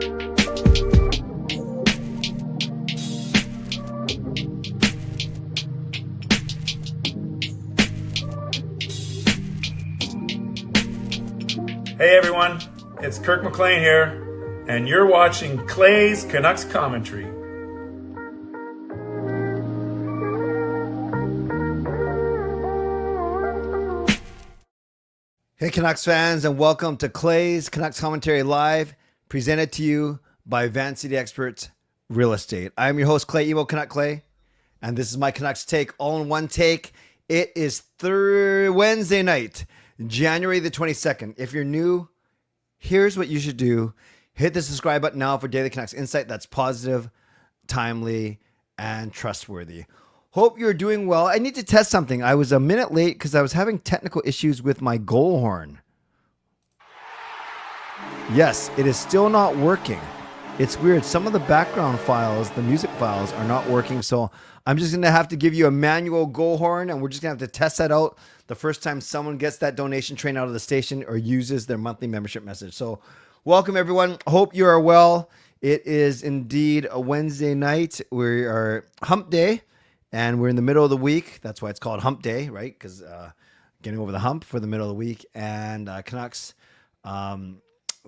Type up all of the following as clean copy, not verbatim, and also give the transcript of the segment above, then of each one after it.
Hey everyone, it's Kirk McLean here, and you're watching Clay's Canucks Commentary. Hey Canucks fans, and welcome to Clay's Canucks Commentary Live, presented to you by Van City Experts Real Estate. I'm your host, Clay Emo Canuck Clay, and this is my Canucks take, all in one take. It is Wednesday night, January the 22nd. If you're new, here's what you should do. Hit the subscribe button now for Daily Canucks Insight that's positive, timely, and trustworthy. Hope you're doing well. I need to test something. I was a minute late because I was having technical issues with my goal horn. Yes, it is still not working. It's weird. Some of the background files, the music files, are not working. So I'm just going to have to give you a manual goal horn, and we're just going to have to test that out the first time someone gets that donation train out of the station or uses their monthly membership message. So welcome, everyone. Hope you are well. It is indeed a Wednesday night. We are hump day, and we're in the middle of the week. That's why it's called hump day, right? Because getting over the hump for the middle of the week. And Canucks,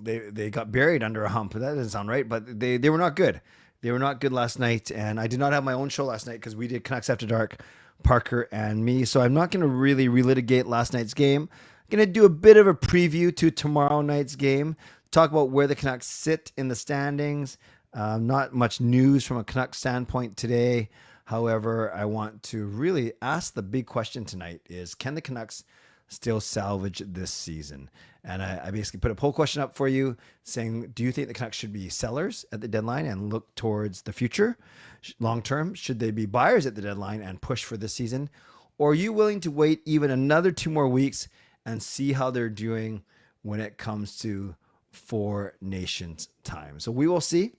they got buried under a hump. That doesn't sound right, but they were not good. They were not good last night, and I did not have my own show last night because we did Canucks After Dark, Parker and me. So I'm not going to really relitigate last night's game. I'm going to do a bit of a preview to tomorrow night's game, talk about where the Canucks sit in the standings. Not much news from a Canucks standpoint today. However, I want to really ask the big question tonight is, can the Canucks still salvage this season? And I basically put a poll question up for you saying, do you think the Canucks should be sellers at the deadline and look towards the future? Long term, should they be buyers at the deadline and push for this season? Or are you willing to wait even another 2 more weeks and see how they're doing when it comes to Four Nations time? So we will see.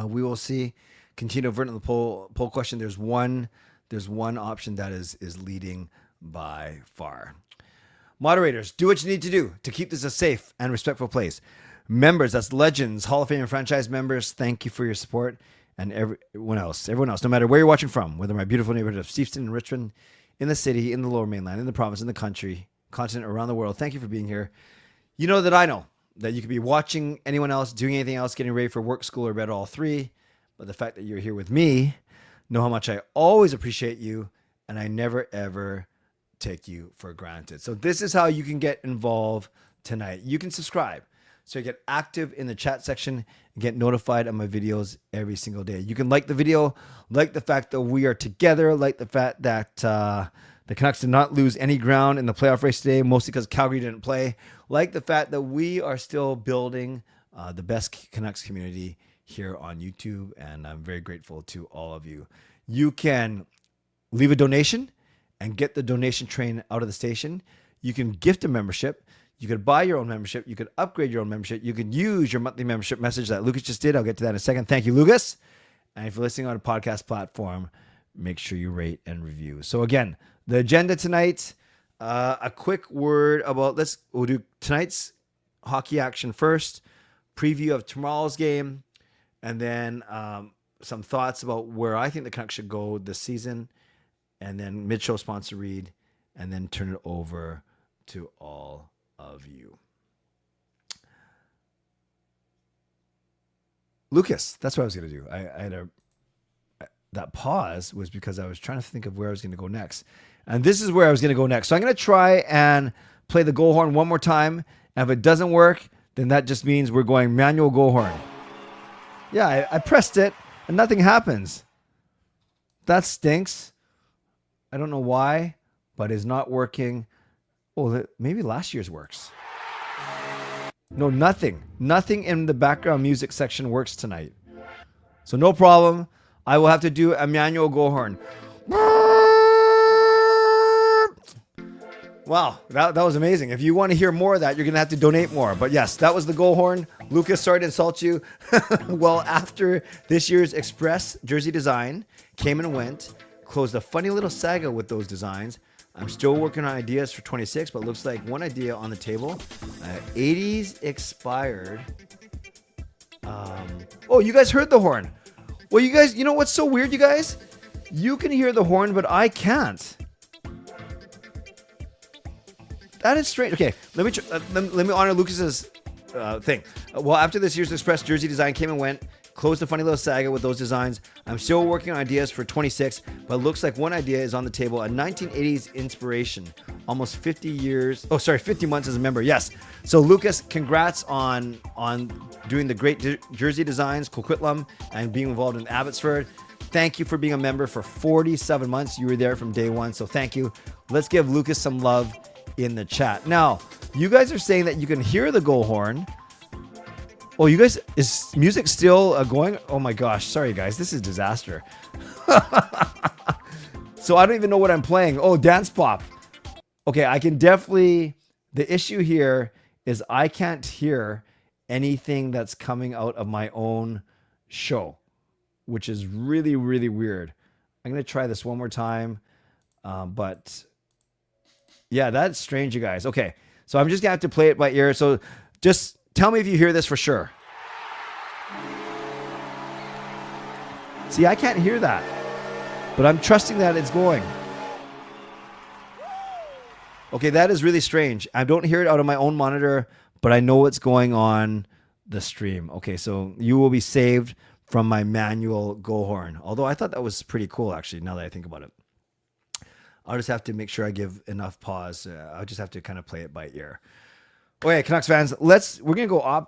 We will see. Continue to vote on the poll question. There's one option that is leading by far. Moderators, do what you need to do to keep this a safe and respectful place. Members, that's legends, Hall of Fame and franchise members, thank you for your support. And everyone else, no matter where you're watching from, whether my beautiful neighborhood of Steveston and Richmond, in the city, in the Lower Mainland, in the province, in the country, continent, around the world, thank you for being here. You know that I know that you could be watching anyone else, doing anything else, getting ready for work, school, or bed, all three. But the fact that you're here with me, know how much I always appreciate you, and I never, ever take you for granted. So this is how you can get involved tonight. You can subscribe so you get active in the chat section and get notified of my videos every single day. You can like the video, like the fact that we are together, like the fact that the Canucks did not lose any ground in the playoff race today, mostly because Calgary didn't play, like the fact that we are still building the best Canucks community here on YouTube, and I'm very grateful to all of you. You can leave a donation and get the donation train out of the station. You can gift a membership. You could buy your own membership. You could upgrade your own membership. You could use your monthly membership message that Lucas just did. I'll get to that in a second. Thank you, Lucas. And if you're listening on a podcast platform, make sure you rate and review. So again, the agenda tonight, a quick word about, we'll do tonight's hockey action first, preview of tomorrow's game, and then some thoughts about where I think the Canucks should go this season, and then mid-show sponsor read, and then turn it over to all of you. Lucas, that's what I was going to do. I had that pause was because I was trying to think of where I was going to go next. And this is where I was going to go next. So I'm going to try and play the goal horn one more time. And if it doesn't work, then that just means we're going manual goal horn. Yeah, I pressed it and nothing happens. That stinks. I don't know why, but it's not working. Oh, maybe last year's works. No, nothing. Nothing in the background music section works tonight. So no problem. I will have to do a manual goal horn. Wow, that was amazing. If you want to hear more of that, you're going to have to donate more. But yes, that was the goal horn. Lucas, sorry to insult you. Well, after this year's Express jersey design came and went, closed a funny little saga with those designs. I'm still working on ideas for 26, but it looks like one idea on the table. 80s expired Oh, you guys heard the horn. Well, you guys, you know what's so weird, you guys? You can hear the horn, but I can't. That is strange. Okay, let me honor Lucas's thing. Well, after this year's Express jersey design came and went, closed a funny little saga with those designs. I'm still working on ideas for 26, but it looks like one idea is on the table. A 1980s inspiration. Almost 50 years. Oh, sorry, 50 months as a member. Yes. So Lucas, congrats on doing the great jersey designs, Coquitlam, and being involved in Abbotsford. Thank you for being a member for 47 months. You were there from day one, so thank you. Let's give Lucas some love in the chat. Now, you guys are saying that you can hear the goal horn. Oh, you guys, is music still going? Oh my gosh, sorry guys, this is a disaster. So I don't even know what I'm playing. Oh, dance pop. Okay, I can definitely, the issue here is I can't hear anything that's coming out of my own show, which is really, really weird. I'm going to try this one more time. But yeah, that's strange, you guys. Okay, so I'm just going to have to play it by ear. So just tell me if you hear this for sure. See, I can't hear that, but I'm trusting that it's going. Okay, that is really strange. I don't hear it out of my own monitor, but I know what's going on the stream. Okay, so you will be saved from my manual goal horn. Although I thought that was pretty cool, actually, now that I think about it. I'll just have to make sure I give enough pause. I'll just have to kind of play it by ear. Okay, Canucks fans, we're going to go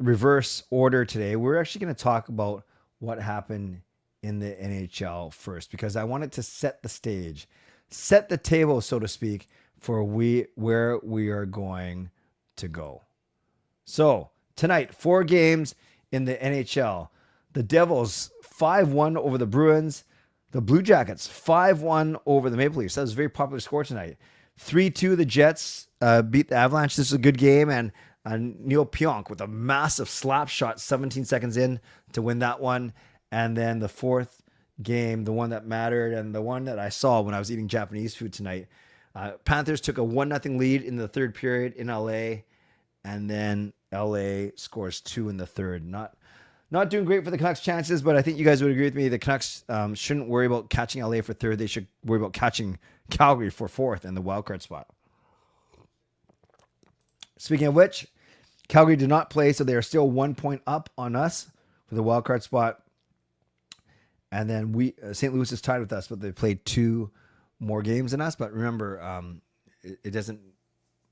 reverse order today. We're actually going to talk about what happened in the NHL first, because I wanted to set the stage, set the table, so to speak, for where we are going to go. So tonight, 4 games in the NHL. The Devils 5-1 over the Bruins. The Blue Jackets 5-1 over the Maple Leafs. That was a very popular score tonight. 3-2 the Jets beat the Avalanche. This is a good game, and Neil Pionk with a massive slap shot 17 seconds in to win that one. And then the fourth game, the one that mattered and the one that I saw when I was eating Japanese food tonight, Panthers took a 1-0 lead in the third period in LA, and then LA scores 2 in the third. Not doing great for the Canucks' chances, but I think you guys would agree with me. The Canucks shouldn't worry about catching LA for third. They should worry about catching Calgary for fourth in the wildcard spot. Speaking of which, Calgary did not play, so they are still 1 point up on us for the wildcard spot. And then St. Louis is tied with us, but they played 2 more games than us. But remember, it doesn't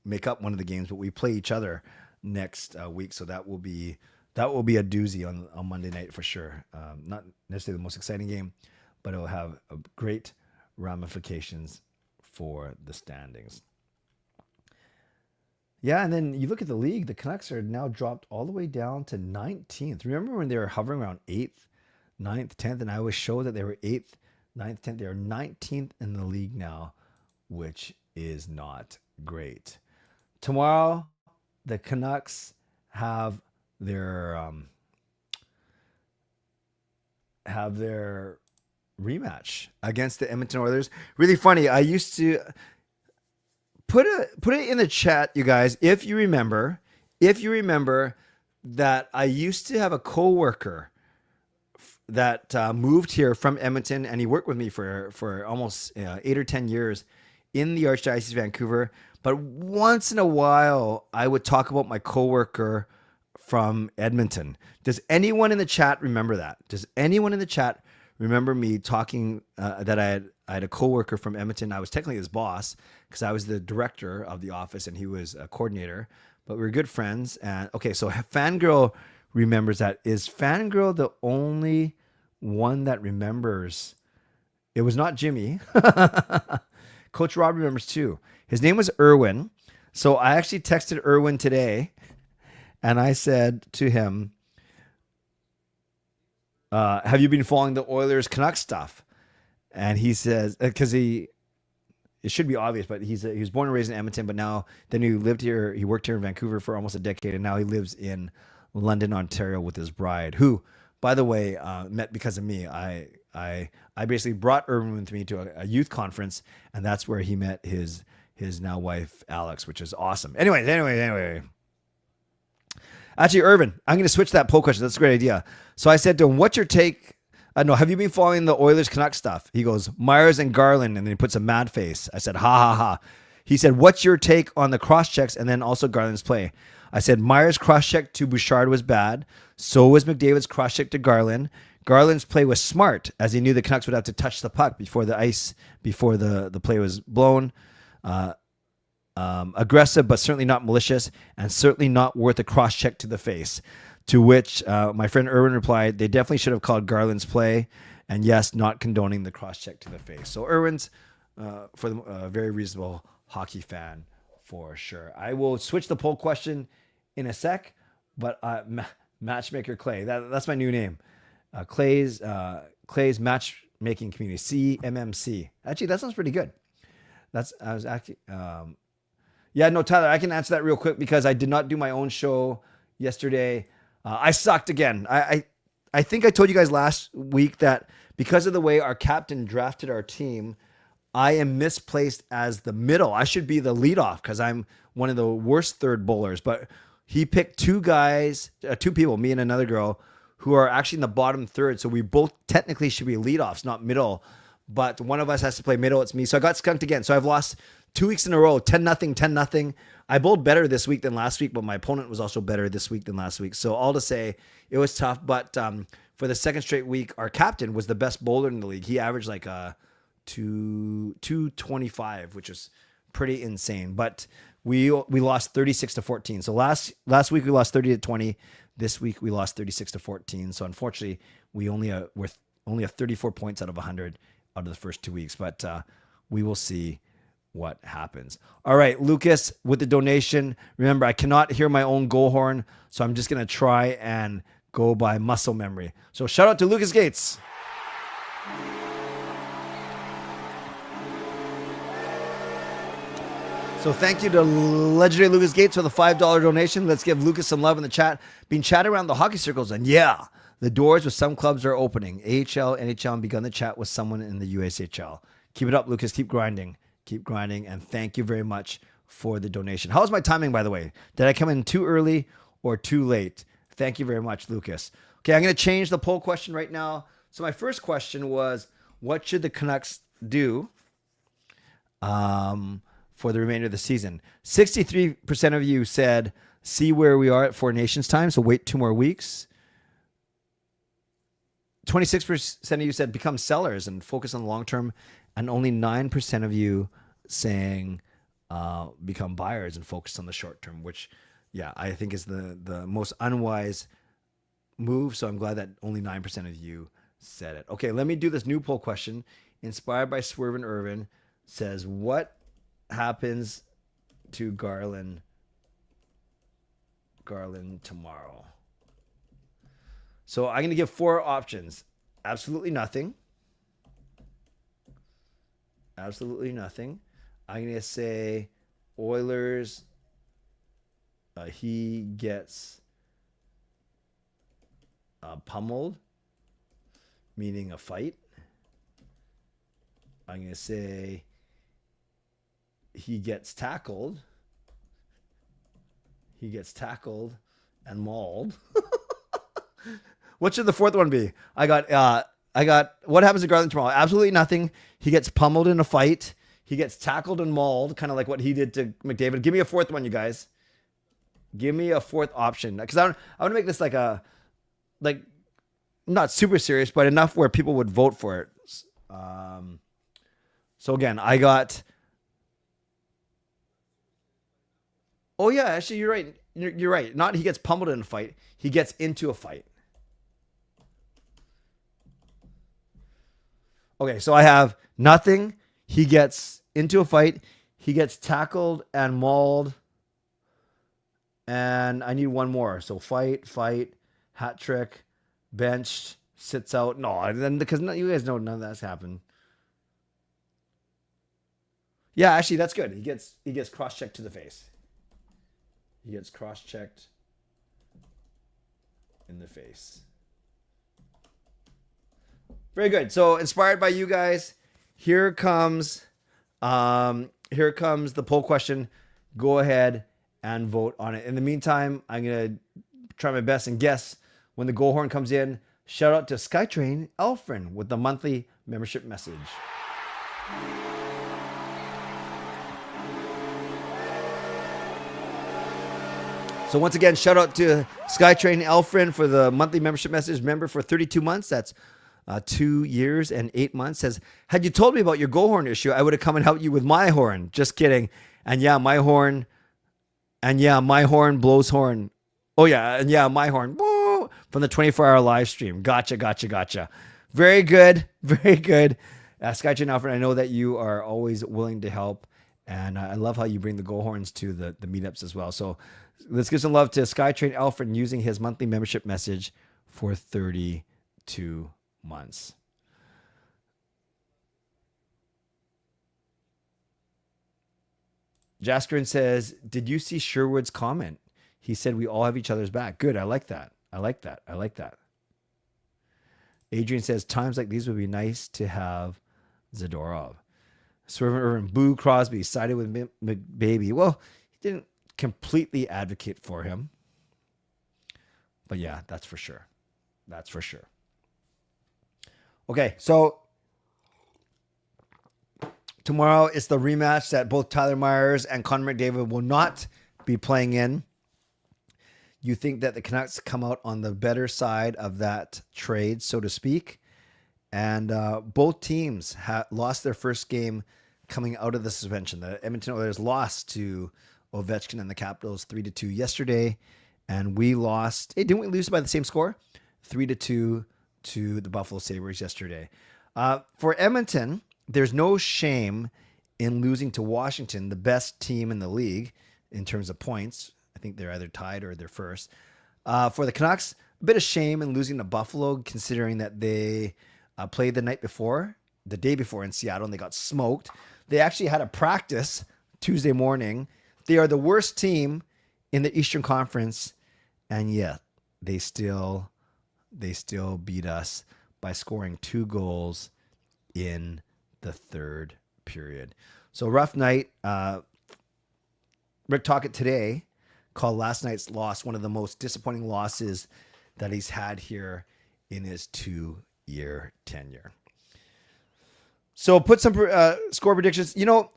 make up one of the games, but we play each other next week, so that will be a doozy on Monday night for sure. Not necessarily the most exciting game, but it will have great ramifications for the standings. Yeah, and then you look at the league, the Canucks are now dropped all the way down to 19th. Remember when they were hovering around 8th, 9th, 10th, and I always showed that they were 8th, 9th, 10th. They are 19th in the league now, which is not great. Tomorrow, the Canucks have their rematch against the Edmonton Oilers. Really funny. I used to put it in the chat, you guys, if you remember that I used to have a coworker that moved here from Edmonton, and he worked with me for almost 8 or 10 years in the Archdiocese of Vancouver. But once in a while, I would talk about my coworker from Edmonton. Does anyone in the chat remember that? Does anyone in the chat remember me talking that I had a coworker from Edmonton? I was technically his boss because I was the director of the office and he was a coordinator, but we were good friends. And okay, so Fangirl remembers that. Is Fangirl the only one that remembers? It was not Jimmy. Coach Rob remembers too. His name was Erwin. So I actually texted Erwin today and I said to him, have you been following the Oilers Canucks stuff? And he says, because it should be obvious, but he was born and raised in Edmonton, but then he lived here. He worked here in Vancouver for almost a decade, and now he lives in London, Ontario with his bride, who, by the way, met because of me. I basically brought Erwin with me to a youth conference, and that's where he met his now wife, Alex, which is awesome. Anyway. Actually, Irvin, I'm going to switch that poll question. That's a great idea. So I said to him, what's your take? No, have you been following the Oilers Canuck stuff? He goes, Myers and Garland, and then he puts a mad face. I said, ha, ha, ha. He said, what's your take on the cross-checks and then also Garland's play? I said, Myers' cross-check to Bouchard was bad. So was McDavid's cross-check to Garland. Garland's play was smart, as he knew the Canucks would have to touch the puck before the play was blown. Aggressive, but certainly not malicious, and certainly not worth a cross-check to the face. To which my friend Irwin replied, they definitely should have called Garland's play, and yes, not condoning the cross-check to the face. So Irwin's for the very reasonable hockey fan for sure. I will switch the poll question in a sec, but Matchmaker Clay, that's my new name. Clay's Matchmaking Community, CMMC. Actually, that sounds pretty good. Yeah, no, Tyler, I can answer that real quick because I did not do my own show yesterday. I sucked again. I think I told you guys last week that because of the way our captain drafted our team, I am misplaced as the middle. I should be the leadoff because I'm one of the worst third bowlers. But he picked two people, me and another girl, who are actually in the bottom third. So we both technically should be leadoffs, not middle. But one of us has to play middle. It's me. So I got skunked again. So I've lost 2 weeks in a row, 10-0, 10-0. I bowled better this week than last week, but my opponent was also better this week than last week. So all to say, it was tough. But for the second straight week, our captain was the best bowler in the league. He averaged like a 225, which is pretty insane. But we lost 36-14. So last week we lost 30-20. This week we lost 36-14. So unfortunately, we only have 34 points out of 100 out of the first 2 weeks. But we will see what happens. All right, Lucas with the donation. Remember, I cannot hear my own goal horn, so I'm just going to try and go by muscle memory. So shout out to Lucas Gates. So thank you to legendary Lucas Gates for the $5 donation. Let's give Lucas some love in the chat. Been chatting around the hockey circles, and yeah, the doors with some clubs are opening. AHL, NHL, and begun the chat with someone in the USHL. Keep it up, Lucas. Keep grinding. Keep grinding, and thank you very much for the donation. How's my timing, by the way? Did I come in too early or too late? Thank you very much, Lucas. Okay, I'm going to change the poll question right now. So my first question was, what should the Canucks do for the remainder of the season? 63% of you said, see where we are at Four Nations time, so wait 2 more weeks. 26% of you said become sellers and focus on the long term. And only 9% of you saying become buyers and focus on the short term, which, yeah, I think is the most unwise move. So I'm glad that only 9% of you said it. Okay, let me do this new poll question. Inspired by Swerve and Irvin says, what happens to Garland tomorrow? So I'm going to give 4 options. Absolutely nothing. Absolutely nothing. I'm going to say Oilers, he gets pummeled, meaning a fight. I'm going to say he gets tackled. He gets tackled and mauled. What should the fourth one be? I got what happens to Garland tomorrow? Absolutely nothing. He gets pummeled in a fight. He gets tackled and mauled, kind of like what he did to McDavid. Give me a fourth one, you guys. Give me a fourth option. Because I want to make this like not super serious, but enough where people would vote for it. So again, I got... Oh yeah, actually you're right. You're right. Not he gets pummeled in a fight. He gets into a fight. Okay, so I have nothing. He gets into a fight. He gets tackled and mauled. And I need one more. So fight, hat trick, benched, sits out. No, then because you guys know none of that's happened. Yeah, actually that's good. He gets cross-checked to the face. He gets cross-checked in the face. Very good. So inspired by you guys, here comes the poll question. Go ahead and vote on it. In the meantime, I'm going to try my best and guess when the goal horn comes in. Shout out to Skytrain Elfrin with the monthly membership message. So once again, shout out to Skytrain Elfrin for the monthly membership message. Member for 32 months. That's 2 years and 8 months. Says, had you told me about your goal horn issue, I would have come and helped you with my horn. Just kidding. And yeah, my horn. And yeah, my horn blows horn. Oh yeah, and yeah, my horn. Woo! From the 24-hour live stream. Gotcha. Very good. Skytrain Alfred, I know that you are always willing to help. And I love how you bring the goal horns to the meetups as well. So let's give some love to Skytrain Alfred using his monthly membership message for 32 months. Jaskrin says, did you see Sherwood's comment? He said we all have each other's back. Good. I like that. Adrian says, times like these would be nice to have Zadorov. Swervin Irvin, Boo Crosby sided with McBaby. Well, he didn't completely advocate for him. But yeah, that's for sure. Okay, so tomorrow is the rematch that both Tyler Myers and Connor McDavid will not be playing in. You think that the Canucks come out on the better side of that trade, so to speak. And both teams lost their first game coming out of the suspension. The Edmonton Oilers lost to Ovechkin and the Capitals 3-2 yesterday. And we lost. Hey, didn't we lose by the same score? 3-2 to the Buffalo Sabres yesterday. For Edmonton, there's no shame in losing to Washington, the best team in the league in terms of points. I think they're either tied or they're first. For the Canucks, a bit of shame in losing to Buffalo, considering that they played the day before in Seattle, and they got smoked. They actually had a practice Tuesday morning. They are the worst team in the Eastern Conference, and yet they still beat us by scoring 2 goals in the third period. So rough night. Rick Tocchet today called last night's loss one of the most disappointing losses that he's had here in his 2-year tenure. So put some score predictions. You know,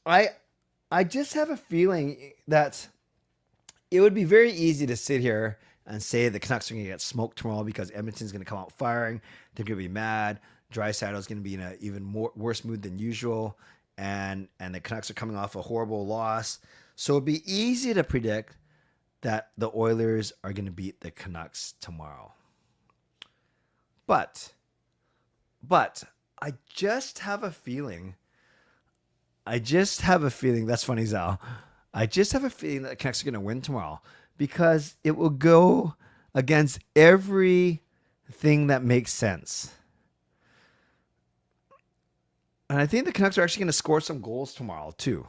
I just have a feeling that it would be very easy to sit here and say the Canucks are going to get smoked tomorrow because Edmonton's going to come out firing. They're going to be mad. Draisaitl's going to be in an even worse mood than usual. And the Canucks are coming off a horrible loss. So it'd be easy to predict that the Oilers are going to beat the Canucks tomorrow. But I just have a feeling. That's funny, Zal. I just have a feeling that the Canucks are going to win tomorrow because it will go against everything that makes sense. And I think the Canucks are actually going to score some goals tomorrow too.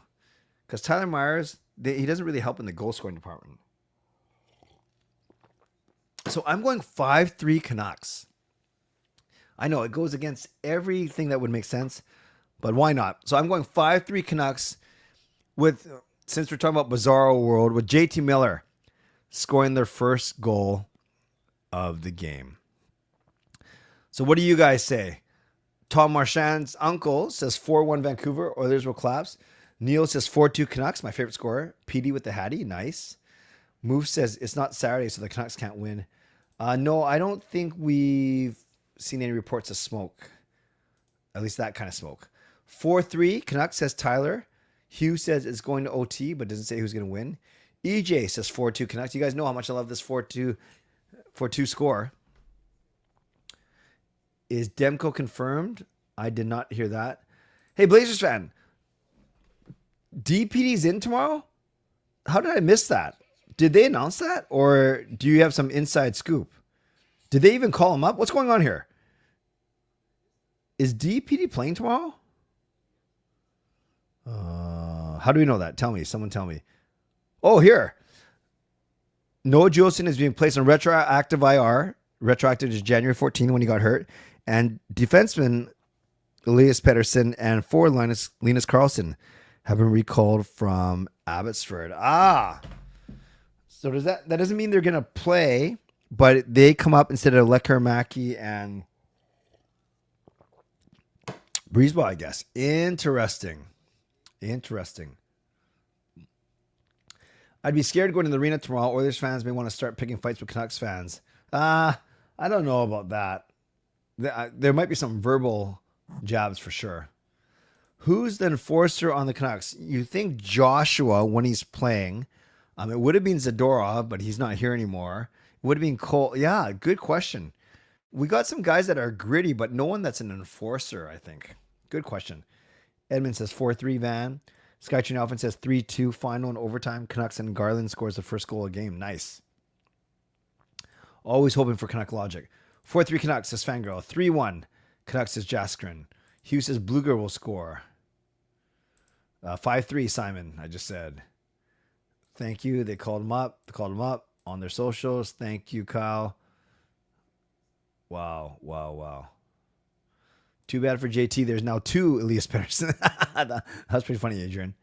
Because Tyler Myers, he doesn't really help in the goal scoring department. So I'm going 5-3 Canucks. I know it goes against everything that would make sense, but why not? So I'm going 5-3 Canucks since we're talking about Bizarro World, with JT Miller scoring their first goal of the game. So what do you guys say? Tom Marchand's uncle says 4-1 Vancouver, Oilers will collapse. Neil says 4-2 Canucks, my favorite scorer. PD with the Hattie, nice. Move says it's not Saturday, so the Canucks can't win. No, I don't think we've seen any reports of smoke. At least that kind of smoke. 4-3 Canucks, says Tyler. Hugh says it's going to OT, but doesn't say who's going to win. EJ says 4-2 Canucks. You guys know how much I love this 4-2 score. Is Demko confirmed? I did not hear that. Hey, Blazers fan. DPD's in tomorrow? How did I miss that? Did they announce that? Or do you have some inside scoop? Did they even call him up? What's going on here? Is DPD playing tomorrow? How do we know that? Tell me. Someone tell me. Oh, here. Noah Juleson is being placed on retroactive IR. Retroactive to January 14 when he got hurt. And defenseman Elias Pettersson and forward Linus Karlsson have been recalled from Abbotsford. So does that doesn't mean they're gonna play, but they come up instead of Lekarmaki and Breezeball, I guess. Interesting. I'd be scared going to the arena tomorrow. Oilers fans may want to start picking fights with Canucks fans. I don't know about that. There might be some verbal jabs for sure. Who's the enforcer on the Canucks? You think Joshua when he's playing? It would have been Zadorov, but he's not here anymore. It would have been Cole. Yeah, good question. We got some guys that are gritty, but no one that's an enforcer, I think. Good question. Edmund says 4-3 Van. Skytrain Alpha says 3-2 final in overtime. Canucks and Garland scores the first goal of the game. Nice. Always hoping for Canuck logic. 4-3 Canucks says Fangirl. 3-1 Canucks says Jaskrin. Hugh says Bluger will score. 5-3 Simon, I just said. Thank you. They called him up. On their socials. Thank you, Kyle. Wow. Too bad for JT. There's now 2 Elias Pettersson. That's pretty funny, Adrian.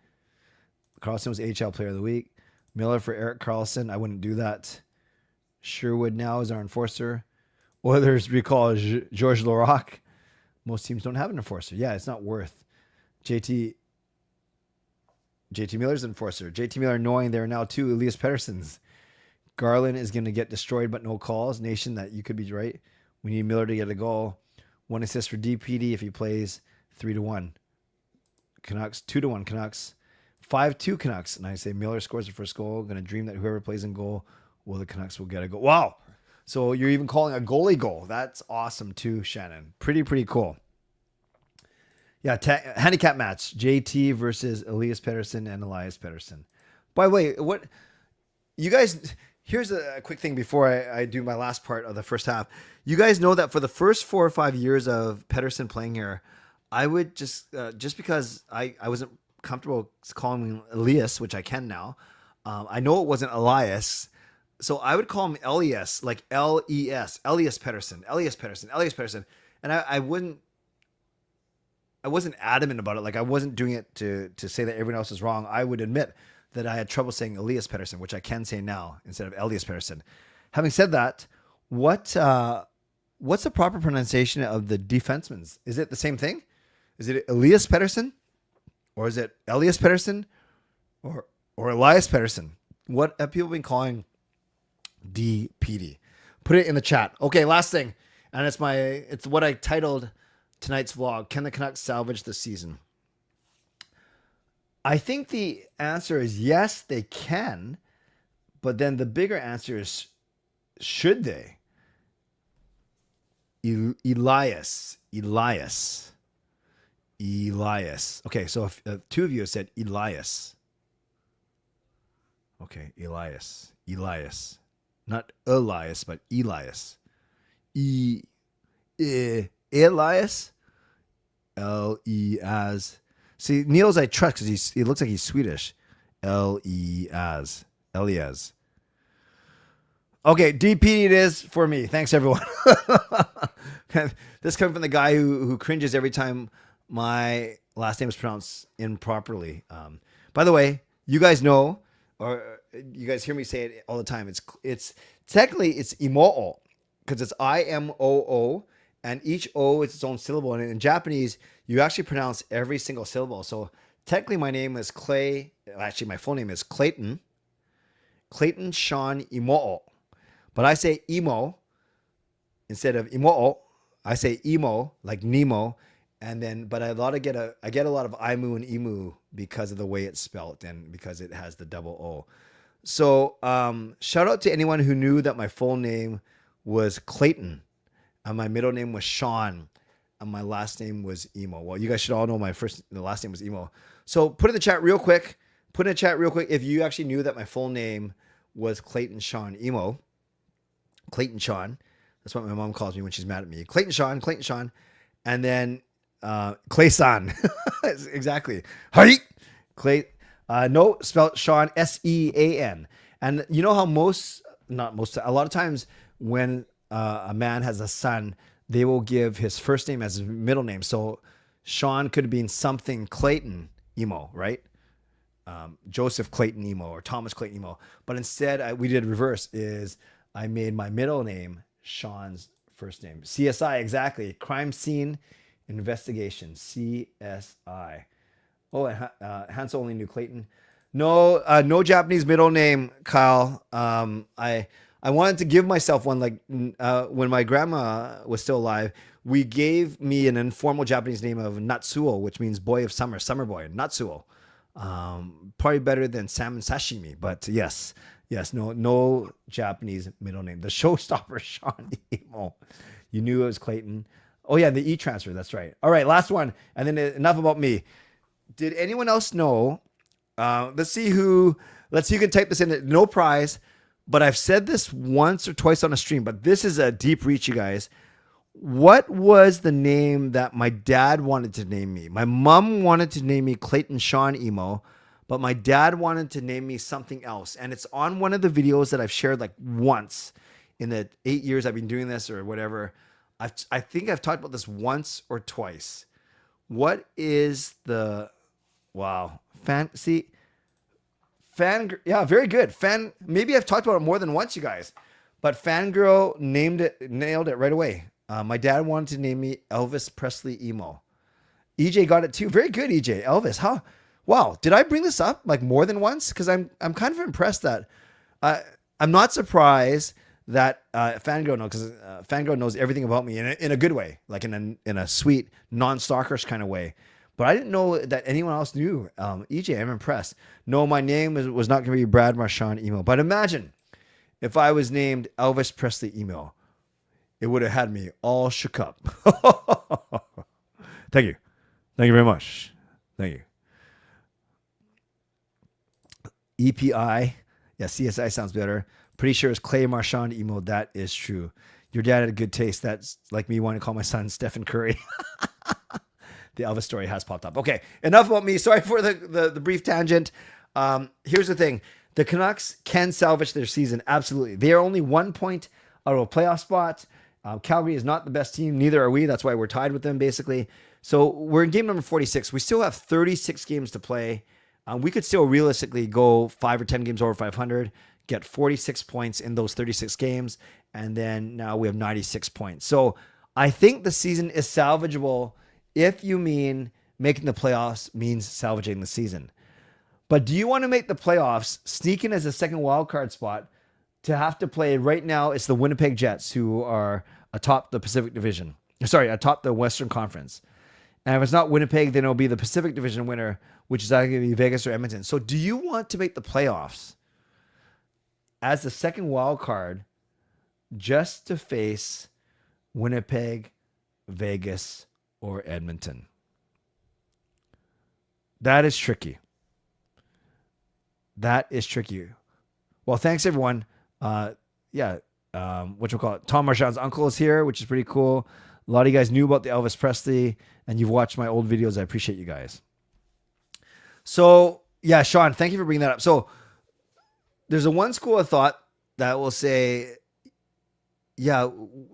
Carlson was AHL Player of the Week. Miller for Eric Carlson. I wouldn't do that. Sherwood now is our enforcer. Oilers recall Georges Larac. Most teams don't have an enforcer. Yeah, it's not worth. JT Miller's enforcer. JT Miller knowing there are now 2 Elias Petterssons. Garland is going to get destroyed, but no calls. Nation, that you could be right. We need Miller to get a goal. 1 assist for DPD if he plays. 3-1. Canucks. 2-1 Canucks. 5-2 Canucks. And I say Miller scores the first goal. Going to dream that whoever plays in goal, the Canucks will get a goal. Wow. So you're even calling a goalie goal. That's awesome too, Shannon. Pretty cool. Yeah, handicap match. JT versus Elias Pettersson and Elias Pettersson. By the way, what you guys, here's a quick thing before I do my last part of the first half. You guys know that for the first 4 or 5 years of Pettersson playing here, I would just because I wasn't comfortable calling him Elias, which I can now. I know it wasn't Elias. So I would call him Elias, like L-E-S, Elias Pettersson. And I wasn't adamant about it. Like I wasn't doing it to say that everyone else is wrong. I would admit that I had trouble saying Elias Pettersson, which I can say now instead of Elias Pettersson. Having said that, what's the proper pronunciation of the defenseman's? Is it the same thing? Is it Elias Pettersson? Or is it Elias Pettersson? Or Elias Pettersson? What have people been calling DPD? Put it in the chat. Okay, last thing. And it's what I titled tonight's vlog. Can the Canucks salvage the season? I think the answer is yes, they can. But then the bigger answer is, should they? Elias. Okay, so if 2 of you have said Elias. Okay, Elias. Not Elias, but Elias. Elias. Elias. See, Niels I trust because he looks like he's Swedish. Elias. Okay, DP it is for me. Thanks, everyone. This coming from the guy who cringes every time my last name is pronounced improperly. By the way, you guys know, or you guys hear me say it all the time. It's technically it's Imoo because it's IMOO, and each O is its own syllable. And in Japanese, you actually pronounce every single syllable. So technically, my name is Clay. Actually, my full name is Clayton Sean Imoo. But I say Emo instead of Imoo. I say Emo like Nemo, but I get a lot of Imu and Emu because of the way it's spelled and because it has the double O. So shout out to anyone who knew that my full name was Clayton and my middle name was Sean and my last name was Emo. Well, you guys should all know the last name was Emo. So put in the chat real quick. If you actually knew that my full name was Clayton Sean Emo. Clayton Sean. That's what my mom calls me when she's mad at me. Clayton Sean. And then Clay-san. Exactly. Hi. Clay. No, spelled Sean, S-E-A-N. And you know how a lot of times when a man has a son, they will give his first name as his middle name. So Sean could have been something Clayton Emo, right? Joseph Clayton Emo or Thomas Clayton Emo. But instead, we did reverse. Is I made my middle name Sean's first name. CSI, exactly. Crime Scene Investigation. CSI. Oh, and Hansel only knew Clayton. No, no Japanese middle name, Kyle. I wanted to give myself one, like when my grandma was still alive. We gave me an informal Japanese name of Natsuo, which means boy of summer, summer boy. Natsuo. Probably better than salmon sashimi, but yes, no Japanese middle name. The showstopper, Sean Emo. You knew it was Clayton. Oh yeah, the e-transfer. That's right. All right, last one, and then enough about me. Did anyone else know? Let's see who can type this in. No prize, but I've said this once or twice on a stream, but this is a deep reach, you guys. What was the name that my dad wanted to name me? My mom wanted to name me Clayton Sean Emo, but my dad wanted to name me something else. And it's on one of the videos that I've shared like once in the 8 years I've been doing this or whatever. I think I've talked about this once or twice. What is the... Wow. Yeah, very good. Maybe I've talked about it more than once, you guys. But Fangirl nailed it right away. My dad wanted to name me Elvis Presley Emo. EJ got it too. Very good, EJ. Elvis, huh? Wow. Did I bring this up like more than once? Because I'm kind of impressed that I'm not surprised that Fangirl knows, because Fangirl knows everything about me in a good way, like in a sweet, non-stalkerish kind of way. But I didn't know that anyone else knew. EJ, I'm impressed. No, my name was not going to be Brad Marchand Emo. But imagine if I was named Elvis Presley Emo. It would have had me all shook up. Thank you. Thank you very much. Thank you. EPI. Yeah, CSI sounds better. Pretty sure it's Clay Marchand Emo. That is true. Your dad had a good taste. That's like me wanting to call my son Stephen Curry. The Elvis story has popped up. Okay, enough about me. Sorry for the brief tangent. Here's the thing. The Canucks can salvage their season. Absolutely. They are only 1 point out of a playoff spot. Calgary is not the best team. Neither are we. That's why we're tied with them, basically. So we're in game number 46. We still have 36 games to play. We could still realistically go 5 or 10 games over 500, get 46 points in those 36 games, and then now we have 96 points. So I think the season is salvageable if you mean making the playoffs means salvaging the season. But do you want to make the playoffs, sneak in as a second wild card spot, to have to play right now? It's the Winnipeg Jets, who are atop the Pacific Division. Sorry, atop the Western Conference. And if it's not Winnipeg, then it'll be the Pacific Division winner, which is either going to be Vegas or Edmonton. So do you want to make the playoffs as the second wild card just to face Winnipeg, Vegas, or Edmonton? That is tricky. That is tricky. Well, thanks everyone. What you call it? Tom Marchand's uncle is here, which is pretty cool. A lot of you guys knew about the Elvis Presley, and you've watched my old videos. I appreciate you guys. So yeah, Sean, thank you for bringing that up. So there's a one school of thought that will say, yeah,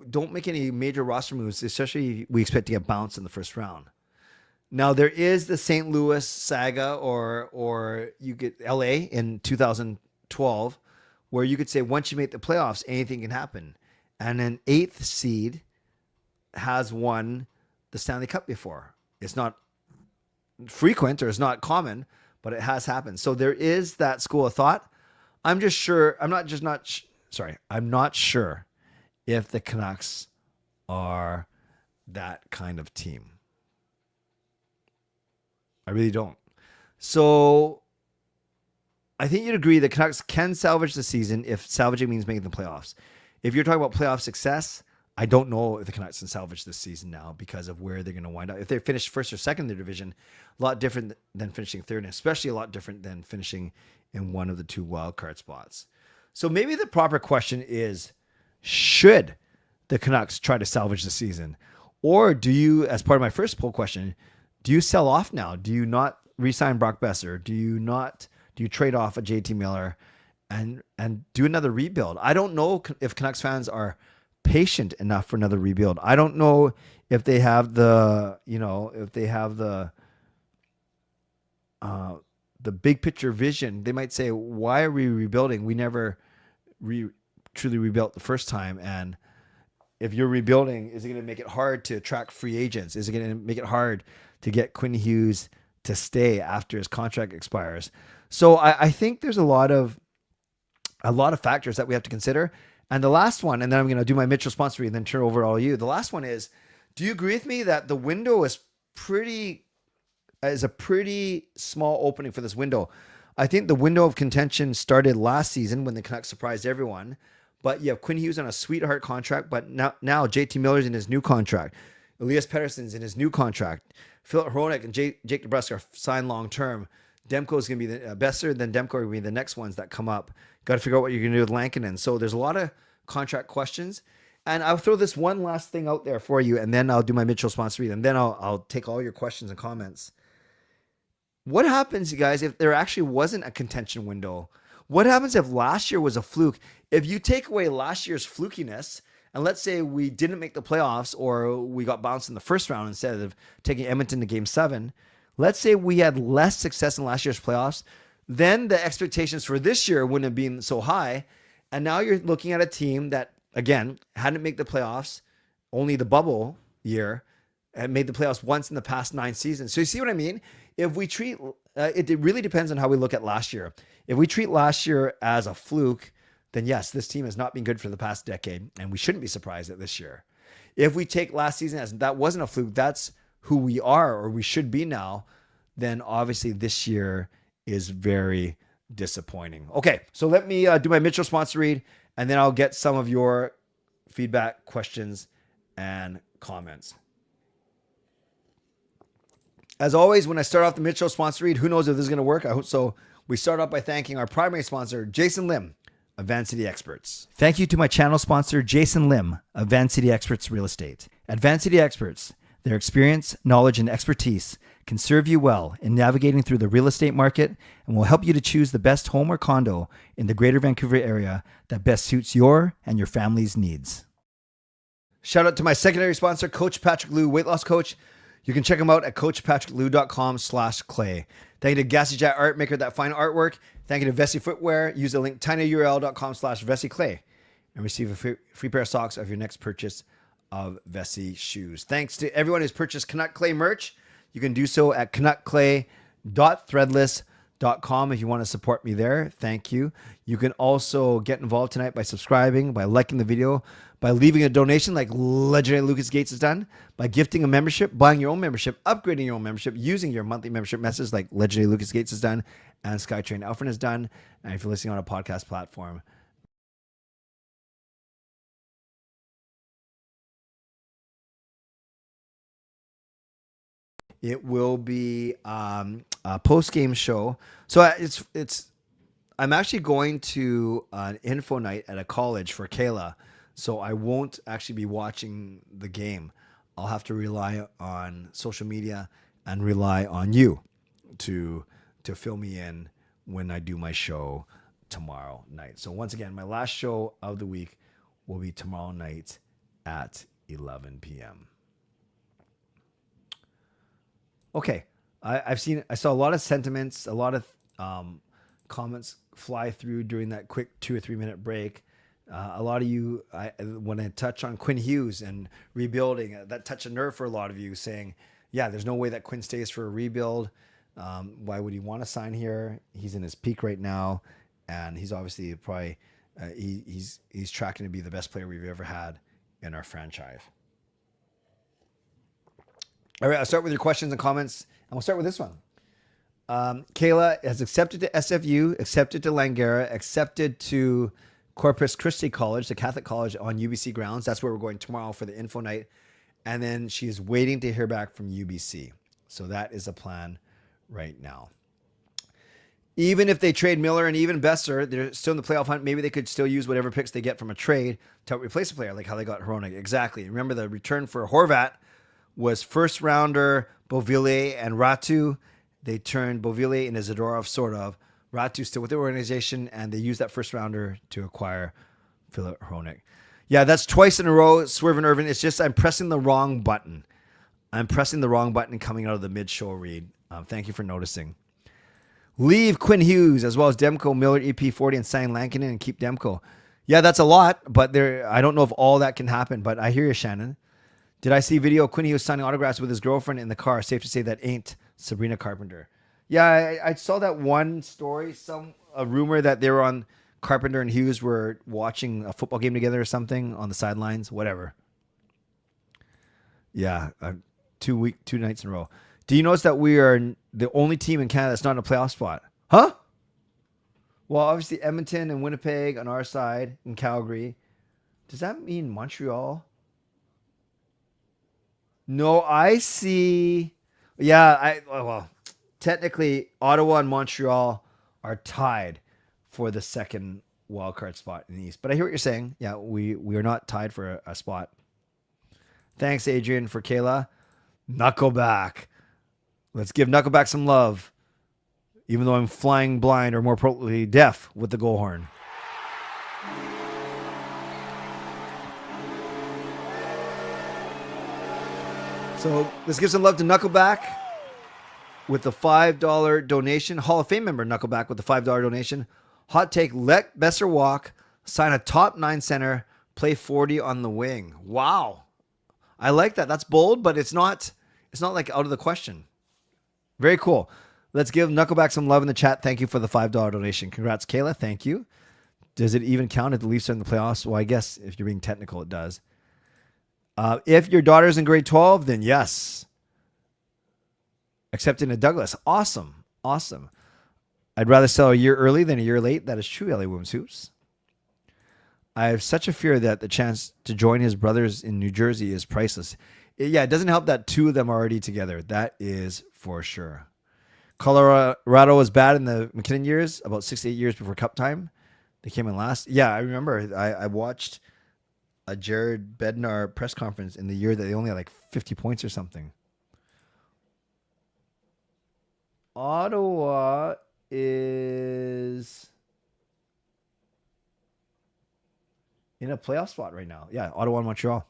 don't make any major roster moves, especially if we expect to get bounced in the first round. Now there is the St. Louis saga, or you get LA in 2012, where you could say once you make the playoffs, anything can happen. And an 8th seed has won the Stanley Cup before. It's not frequent or it's not common, but it has happened. So there is that school of thought. I'm not sure if the Canucks are that kind of team. I really don't. So I think you'd agree the Canucks can salvage the season if salvaging means making the playoffs. If you're talking about playoff success, I don't know if the Canucks can salvage this season now because of where they're going to wind up. If they finish first or second in their division, a lot different than finishing third, and especially a lot different than finishing in one of the 2 wildcard spots. So maybe the proper question is, should the Canucks try to salvage the season? Or do you, as part of my first poll question, do you sell off now? Do you not re-sign Brock Besser? Do you trade off a JT Miller and do another rebuild? I don't know if Canucks fans are patient enough for another rebuild. I don't know if they have the the big picture vision, they might say, why are we rebuilding? We never truly rebuilt the first time. And if you're rebuilding, is it going to make it hard to attract free agents? Is it going to make it hard to get Quinn Hughes to stay after his contract expires? So I think there's a lot of factors that we have to consider. And the last one, and then I'm going to do my Mitchell sponsor and then turn over to all of you. The last one is, do you agree with me that the window is a pretty small opening for this window? I think the window of contention started last season when the Canucks surprised everyone. But you have Quinn Hughes on a sweetheart contract, but now JT Miller's in his new contract. Elias Pettersson's in his new contract. Philip Hronek and Jake DeBrusk are signed long-term. Demko's going to be the Besser, then Demko are going to be the next ones that come up. Got to figure out what you're going to do with Lankinen. So there's a lot of contract questions. And I'll throw this one last thing out there for you, and then I'll do my Mitchell sponsor read, and then I'll take all your questions and comments. What happens, you guys, if there actually wasn't a contention window? What happens if last year was a fluke? If you take away last year's flukiness, and let's say we didn't make the playoffs or we got bounced in the first round instead of taking Edmonton to Game 7, let's say we had less success in last year's playoffs, then the expectations for this year wouldn't have been so high. And now you're looking at a team that, again, hadn't made the playoffs, only the bubble year, and made the playoffs once in the past 9 seasons. So you see what I mean? If we treat, it really depends on how we look at last year. If we treat last year as a fluke, then yes, this team has not been good for the past decade, and we shouldn't be surprised at this year. If we take last season as that wasn't a fluke, that's who we are or we should be now, then obviously this year is very disappointing. Okay, so let me do my Mitchell sponsor read, and then I'll get some of your feedback, questions, and comments. As always, when I start off the Mitchell sponsor read, who knows if this is going to work? I hope so. We start off by thanking our primary sponsor, Jason Lim of Van City Experts. Thank you to my channel sponsor, Jason Lim of Van City Experts Real Estate. At Van City Experts, their experience, knowledge, and expertise can serve you well in navigating through the real estate market and will help you to choose the best home or condo in the Greater Vancouver area that best suits your and your family's needs. Shout out to my secondary sponsor, Coach Patrick Liu, weight loss coach. You can check him out at coachpatrickliu.com/clay. Thank you to Gassy Jet Art, maker of that fine artwork. Thank you to Vessi Footwear. Use the link tinyurl.com/VessiClay and receive a free pair of socks of your next purchase of Vessi shoes. Thanks to everyone who's purchased Canuck Clay merch. You can do so at canuckclay.threadless.com if you want to support me there. Thank you. You can also get involved tonight by subscribing, by liking the video, by leaving a donation like legendary Lucas Gates has done, by gifting a membership, buying your own membership, upgrading your own membership, using your monthly membership message like legendary Lucas Gates has done and Skytrain Alfred has done. And if you're listening on a podcast platform, it will be a post-game show. So I'm actually going to an info night at a college for Kayla. So I won't actually be watching the game. I'll have to rely on social media and rely on you to fill me in when I do my show tomorrow night. So once again, my last show of the week will be tomorrow night at 11 p.m. Okay, I saw a lot of sentiments, a lot of comments fly through during that quick 2 or 3 minute break. A lot of you, when I touch on Quinn Hughes and rebuilding, that touched a nerve for a lot of you, saying, yeah, there's no way that Quinn stays for a rebuild. Why would he want to sign here? He's in his peak right now, and he's obviously probably he's tracking to be the best player we've ever had in our franchise. All right, I'll start with your questions and comments, and we'll start with this one. Kayla has accepted to SFU, accepted to Langara, accepted to Corpus Christi College, the Catholic college on UBC grounds. That's where we're going tomorrow for the info night. And then she is waiting to hear back from UBC. So that is a plan right now. Even if they trade Miller and even Besser, they're still in the playoff hunt. Maybe they could still use whatever picks they get from a trade to replace a player, like how they got Hronek. Exactly. Remember, the return for Horvat was first rounder Beauvillier and Ratu. They turned Beauvillier into Zadorov, sort of. Ratu still with the organization, and they used that first rounder to acquire Philip Hronek. Yeah, that's twice in a row, Swerve and Irvin. It's just I'm pressing the wrong button. I'm pressing the wrong button coming out of the mid-show read. Thank you for noticing. Leave Quinn Hughes as well as Demko, Miller, EP40, and sign Lankinen and keep Demko. Yeah, that's a lot, but I don't know if all that can happen, but I hear you, Shannon. Did I see video of Quinn Hughes signing autographs with his girlfriend in the car? Safe to say that ain't Sabrina Carpenter. Yeah, I saw that one story, a rumor that they were on, Carpenter and Hughes were watching a football game together or something on the sidelines, whatever. Yeah, 2 nights in a row. Do you notice that we are the only team in Canada that's not in a playoff spot? Huh? Well, obviously Edmonton and Winnipeg on our side and Calgary. Does that mean Montreal? No, I see. Yeah, well, technically Ottawa and Montreal are tied for the second wildcard spot in the East. But I hear what you're saying. Yeah, we are not tied for a spot. Thanks, Adrian, for Kayla. Knuckleback. Let's give Knuckleback some love, even though I'm flying blind or more appropriately deaf with the goal horn. So let's give some love to Knuckleback with the $5 donation. Hall of Fame member Knuckleback with the $5 donation. Hot take, let Besser walk, sign a top 9 center, play 40 on the wing. Wow. I like that. That's bold, but it's not like out of the question. Very cool. Let's give Knuckleback some love in the chat. Thank you for the $5 donation. Congrats, Kayla. Thank you. Does it even count if the Leafs are in the playoffs? Well, I guess if you're being technical, it does. If your daughter's in grade 12, then yes. Accepted in Douglas. Awesome. Awesome. I'd rather sell a year early than a year late. That is true, LA Women's Hoops. I have such a fear that the chance to join his brothers in New Jersey is priceless. Yeah, it doesn't help that 2 of them are already together. That is for sure. Colorado was bad in the McKinnon years, about 6 to 8 years before Cup time. They came in last. Yeah, I remember. I watched a Jared Bednar press conference in the year that they only had like 50 points or something. Ottawa is in a playoff spot right now. Yeah, Ottawa and Montreal.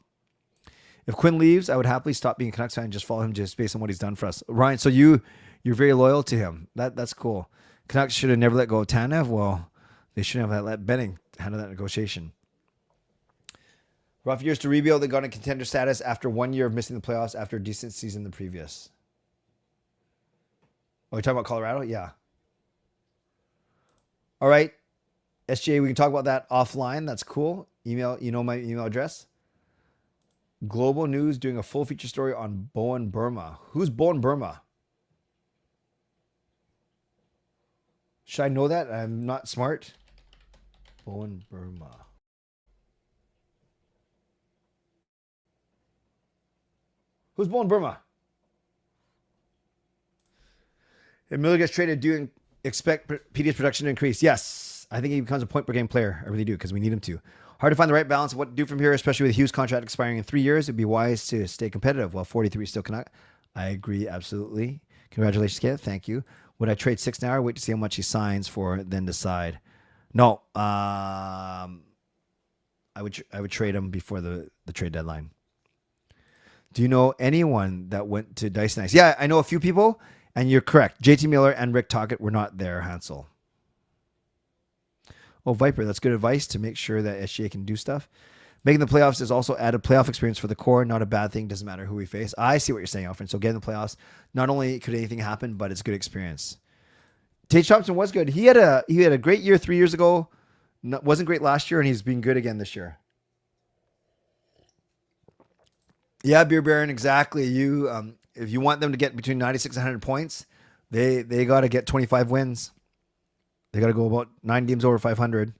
If Quinn leaves, I would happily stop being a Canucks fan and just follow him just based on what he's done for us. Ryan, so you're very loyal to him. That's cool. Canucks should have never let go of Tanev. Well, they shouldn't have let Benning handle that negotiation. Rough years to rebuild. They got in contender status after 1 year of missing the playoffs after a decent season the previous. Oh, you're talking about Colorado? Yeah. All right. SGA, we can talk about that offline. That's cool. Email, you know my email address. Global News doing a full feature story on Bowen Burma. Who's Bowen Burma? Should I know that? I'm not smart. Bowen Burma. Who's Bowen Burma? If Miller gets traded, do you expect PD's production to increase? Yes. I think he becomes a point per game player. I really do, because we need him to. Hard to find the right balance of what to do from here, especially with Hughes' contract expiring in 3 years. It'd be wise to stay competitive while 43 still Canuck. I agree, absolutely. Congratulations, Kate. Thank you. Would I trade 6 now or wait to see how much he signs for, then decide? No. I would trade him before the trade deadline. Do you know anyone that went to Dice Nice? Yeah, I know a few people, and you're correct. JT Miller and Rick Tocchet were not there, Hansel. Oh, Viper, that's good advice to make sure that SGA can do stuff. Making the playoffs is also added playoff experience for the core. Not a bad thing. Doesn't matter who we face. I see what you're saying, Alfred. So getting the playoffs, not only could anything happen, but it's good experience. Tage Thompson was good. He had a great year 3 years ago. Wasn't great last year, and he's been good again this year. Yeah, Beer Baron, exactly. You, if you want them to get between 96 and 100 points, they got to get 25 wins. They got to go about 9 games over 500.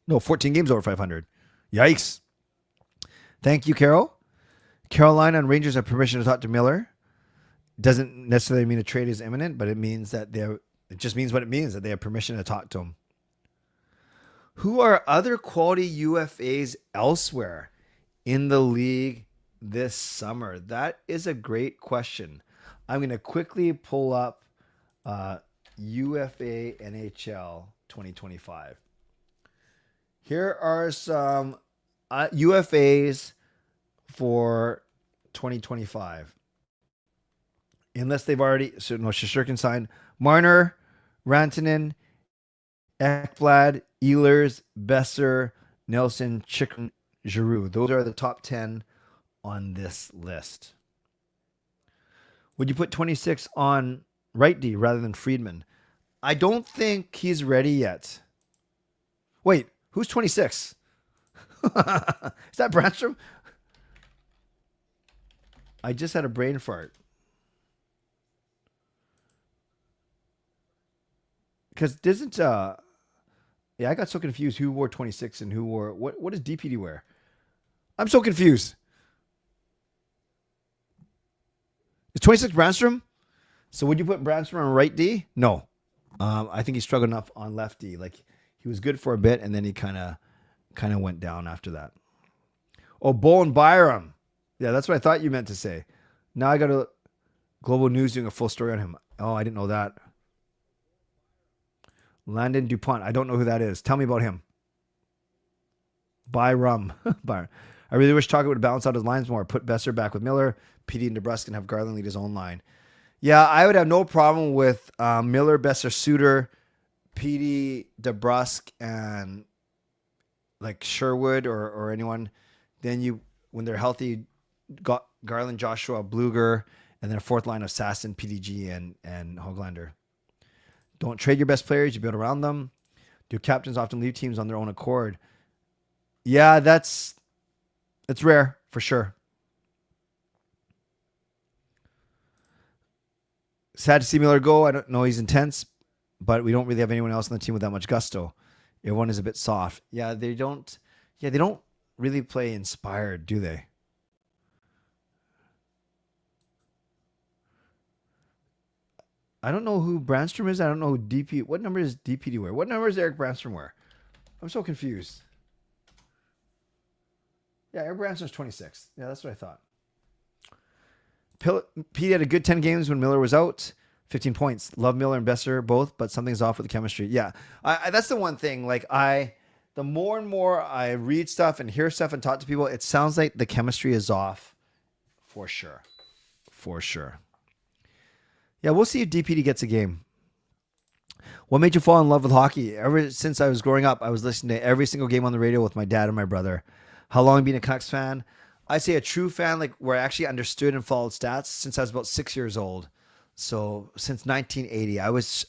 No, 14 games over 500. Yikes. Thank you, Carol. Carolina and Rangers have permission to talk to Miller. Doesn't necessarily mean a trade is imminent, but it means that it just means what it means, that they have permission to talk to him. Who are other quality UFAs elsewhere in the league this summer? That is a great question. I'm going to quickly pull up UFA NHL 2025. Here are some UFAs for 2025. Unless they've already, so no, Shesterkin signed. Marner, Rantanen, Ekblad, Ehlers, Besser, Nelson, Chicken, Giroux. Those are the top 10 on this list. Would you put 26 on right D rather than Friedman? I don't think he's ready yet. Wait, who's 26? Is that Brandstrom? I just had a brain fart. Because doesn't yeah, I got so confused who wore 26 and who wore what does DPD wear? I'm so confused. Is 26 Brandstrom? So would you put Brandstrom on right D? No. I think he struggled enough on left D. Like he was good for a bit and then he kind of went down after that. Oh, Bowen Byram. Yeah, that's what I thought you meant to say. Now I got a Global News doing a full story on him. Oh, I didn't know that. Landon DuPont. I don't know who that is. Tell me about him. Byram. Byram. I really wish Tocchet would balance out his lines more. Put Besser back with Miller. PD and DeBrusk and have Garland lead his own line. Yeah, I would have no problem with Miller, Besser, Suter, PD, DeBrusk, and like Sherwood or anyone. Then you, when they're healthy, got Garland, Joshua, Bluger, and then a fourth line of Sasson, PDG, and Hoglander. Don't trade your best players. You build around them. Do captains often leave teams on their own accord? Yeah, it's rare for sure. Sad to see Miller go. I don't know he's intense, but we don't really have anyone else on the team with that much gusto. Everyone is a bit soft. Yeah, they don't really play inspired, do they? I don't know who Brandstrom is. I don't know who DP. What number does DPD wear? What number does Eric Brandstrom wear? I'm so confused. Yeah, Eric Brandstrom's 26. Yeah, that's what I thought. Pete had a good 10 games when Miller was out. 15 points. Love Miller and Besser both, but something's off with the chemistry. Yeah, that's the one thing. Like the more and more I read stuff and hear stuff and talk to people, it sounds like the chemistry is off for sure. For sure. Yeah, we'll see if DPD gets a game. What made you fall in love with hockey? Ever since I was growing up, I was listening to every single game on the radio with my dad and my brother. How long have you been a Canucks fan? I'd say a true fan, like where I actually understood and followed stats since I was about 6 years old. So since 1980,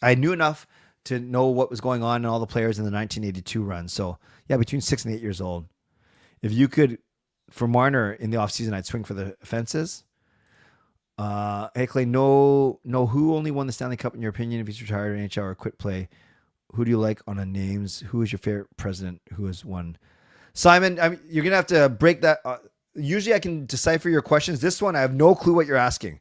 I knew enough to know what was going on and all the players in the 1982 run. So yeah, between 6 and 8 years old. If you could, for Marner in the offseason, I'd swing for the fences. Hey Clay, no, who only won the Stanley Cup in your opinion? If he's retired, NHL, or quit play, who do you like on a names? Who is your favorite president who has won? Simon, you're gonna have to break that. Usually, I can decipher your questions. This one, I have no clue what you're asking.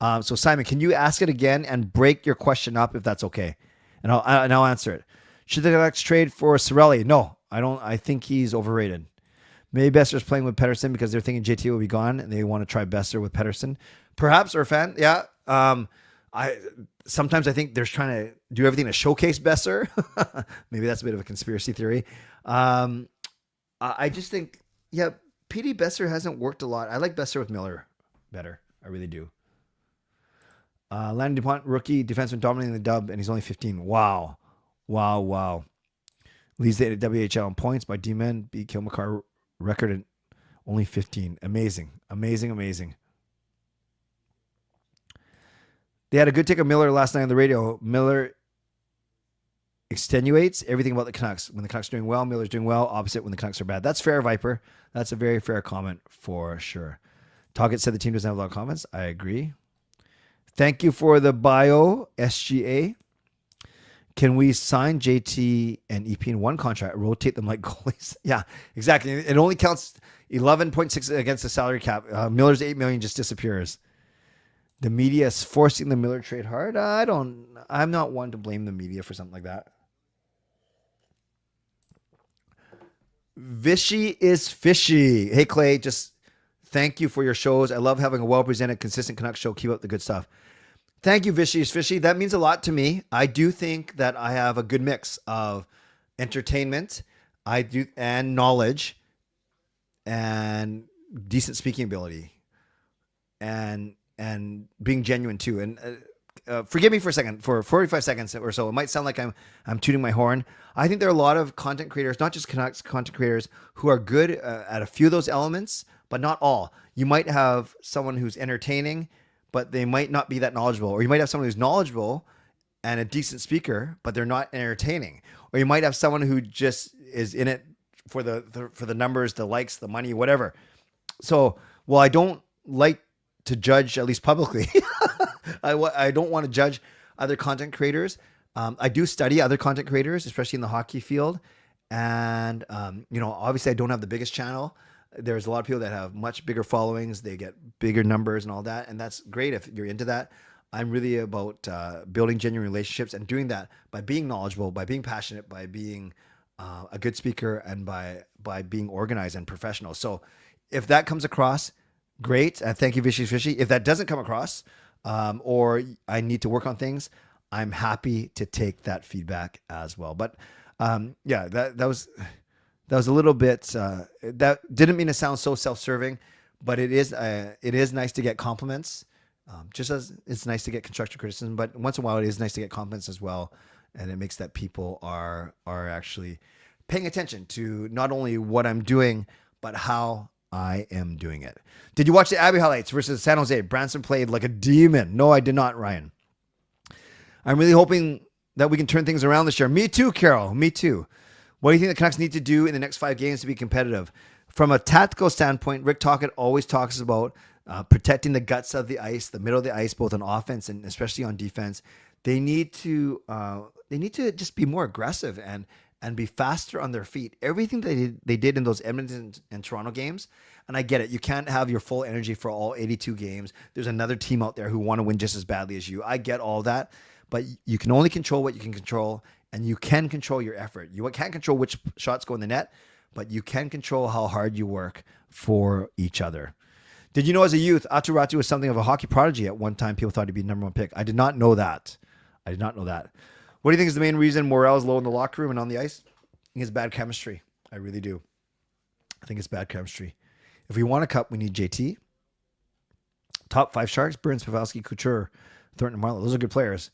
So Simon, can you ask it again and break your question up if that's okay? And I'll answer it. Should the Canucks trade for Cirelli? No, I don't. I think he's overrated. Maybe Besser's playing with Pettersson because they're thinking JT will be gone and they want to try Besser with Pettersson. Perhaps, or fan, yeah. Sometimes I think they're trying to do everything to showcase Besser. Maybe that's a bit of a conspiracy theory. I just think, yeah, PD Besser hasn't worked a lot. I like Besser with Miller better. I really do. Landon DuPont, rookie defenseman dominating the dub, and he's only 15. Wow. Leads the WHL in points by D-Men. Beat Kilmacar record at only 15. Amazing. They had a good take of Miller last night on the radio. Miller extenuates everything about the Canucks. When the Canucks are doing well, Miller's doing well. Opposite when the Canucks are bad. That's fair, Viper. That's a very fair comment for sure. Tocchet said the team doesn't have a lot of comments. I agree. Thank you for the bio, SGA. Can we sign JT and EP in one contract? Rotate them like goalies. Yeah, exactly. It only counts 11.6 against the salary cap. Miller's $8 million just disappears. The media is forcing the Miller trade hard. I'm not one to blame the media for something like that. Vishy is fishy. Hey, Clay, just thank you for your shows. I love having a well-presented, consistent Canucks show. Keep up the good stuff. Thank you, Vishy is fishy. That means a lot to me. I do think that I have a good mix of entertainment, and knowledge, and decent speaking ability, and being genuine too. And forgive me for a second, for 45 seconds or so, it might sound like I'm tooting my horn. I think there are a lot of content creators, not just Canucks content creators, who are good at a few of those elements, but not all. You might have someone who's entertaining, but they might not be that knowledgeable. Or you might have someone who's knowledgeable and a decent speaker, but they're not entertaining. Or you might have someone who just is in it for the numbers, the likes, the money, whatever. So, well, I don't like to judge, at least publicly. I don't want to judge other content creators. I do study other content creators, especially in the hockey field. And, obviously I don't have the biggest channel. There's a lot of people that have much bigger followings. They get bigger numbers and all that. And that's great if you're into that. I'm really about building genuine relationships and doing that by being knowledgeable, by being passionate, by being a good speaker, and by being organized and professional. So if that comes across, great. And thank you, Vishy Fishy. If that doesn't come across, or I need to work on things, I'm happy to take that feedback as well. But that was a little bit, that didn't mean to sound so self-serving, but it is nice to get compliments. Just as it's nice to get constructive criticism, but once in a while it is nice to get compliments as well. And it makes that people are actually paying attention to not only what I'm doing, but how I am doing it. Did you watch the Abbey highlights versus San Jose? Branson played like a demon. No, I did not, Ryan. I'm really hoping that we can turn things around this year. Me too, Carol. Me too. What do you think the Canucks need to do in the next 5 games to be competitive? From a tactical standpoint, Rick Tocchet always talks about protecting the guts of the ice, the middle of the ice, both on offense and especially on defense. They need to just be more aggressive and be faster on their feet. Everything they did in those Edmonton and Toronto games, and I get it. You can't have your full energy for all 82 games. There's another team out there who want to win just as badly as you. I get all that, but you can only control what you can control, and you can control your effort. You can't control which shots go in the net, but you can control how hard you work for each other. Did you know as a youth, Aatu Räty was something of a hockey prodigy at one time? People thought he'd be #1 pick. I did not know that. What do you think is the main reason morale is low in the locker room and on the ice? I think it's bad chemistry. I really do. I think it's bad chemistry. If we want a cup, we need JT. Top 5 Sharks: Burns, Pavelski, Couture, Thornton, and Marlowe. Those are good players.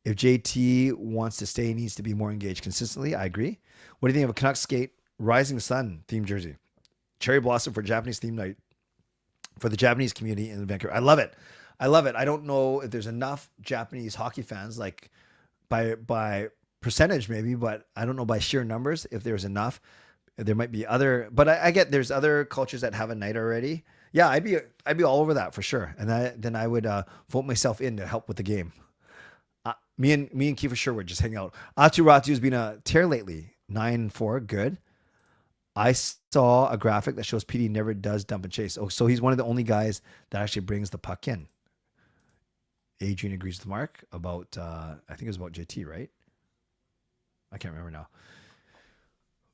If JT wants to stay, he needs to be more engaged consistently. I agree. What do you think of a Canucks skate Rising Sun themed jersey? Cherry blossom for Japanese theme night for the Japanese community in Vancouver. I love it. I don't know if there's enough Japanese hockey fans, like by percentage maybe, but I don't know by sheer numbers if there's enough. There might be other, but I get there's other cultures that have a night already. Yeah, I'd be all over that for sure. And then I would vote myself in to help with the game. Me and Kiefer Sherwood just hang out. Aatu Räty has been a tear lately. 9-4, good. I saw a graphic that shows PD never does dump and chase. Oh, so he's one of the only guys that actually brings the puck in. Adrian agrees with Mark about, I think it was about JT, right? I can't remember now.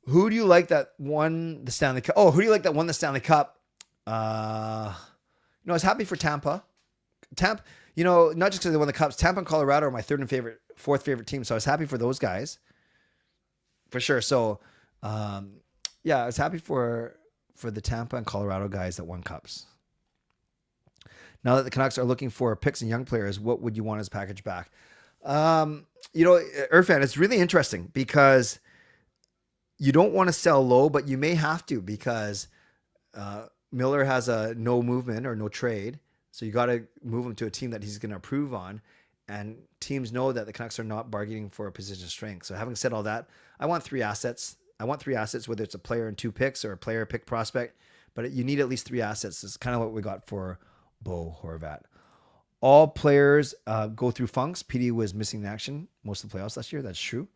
Who do you like that won the Stanley Cup? Oh, who do you like that won the Stanley Cup? I was happy for Tampa. Not just because they won the Cups. Tampa and Colorado are my fourth favorite team. So I was happy for those guys. For sure. So, I was happy for the Tampa and Colorado guys that won Cups. Now that the Canucks are looking for picks and young players, what would you want as package back? Irfan, it's really interesting because you don't want to sell low, but you may have to because Miller has a no movement or no trade. So you got to move him to a team that he's going to improve on. And teams know that the Canucks are not bargaining for a position of strength. So having said all that, I want 3 assets. Whether it's a player and 2 picks or a player pick prospect, but you need at least 3 assets. It's kind of what we got for Bo Horvat. All players go through funks. PD was missing in action most of the playoffs last year. That's true.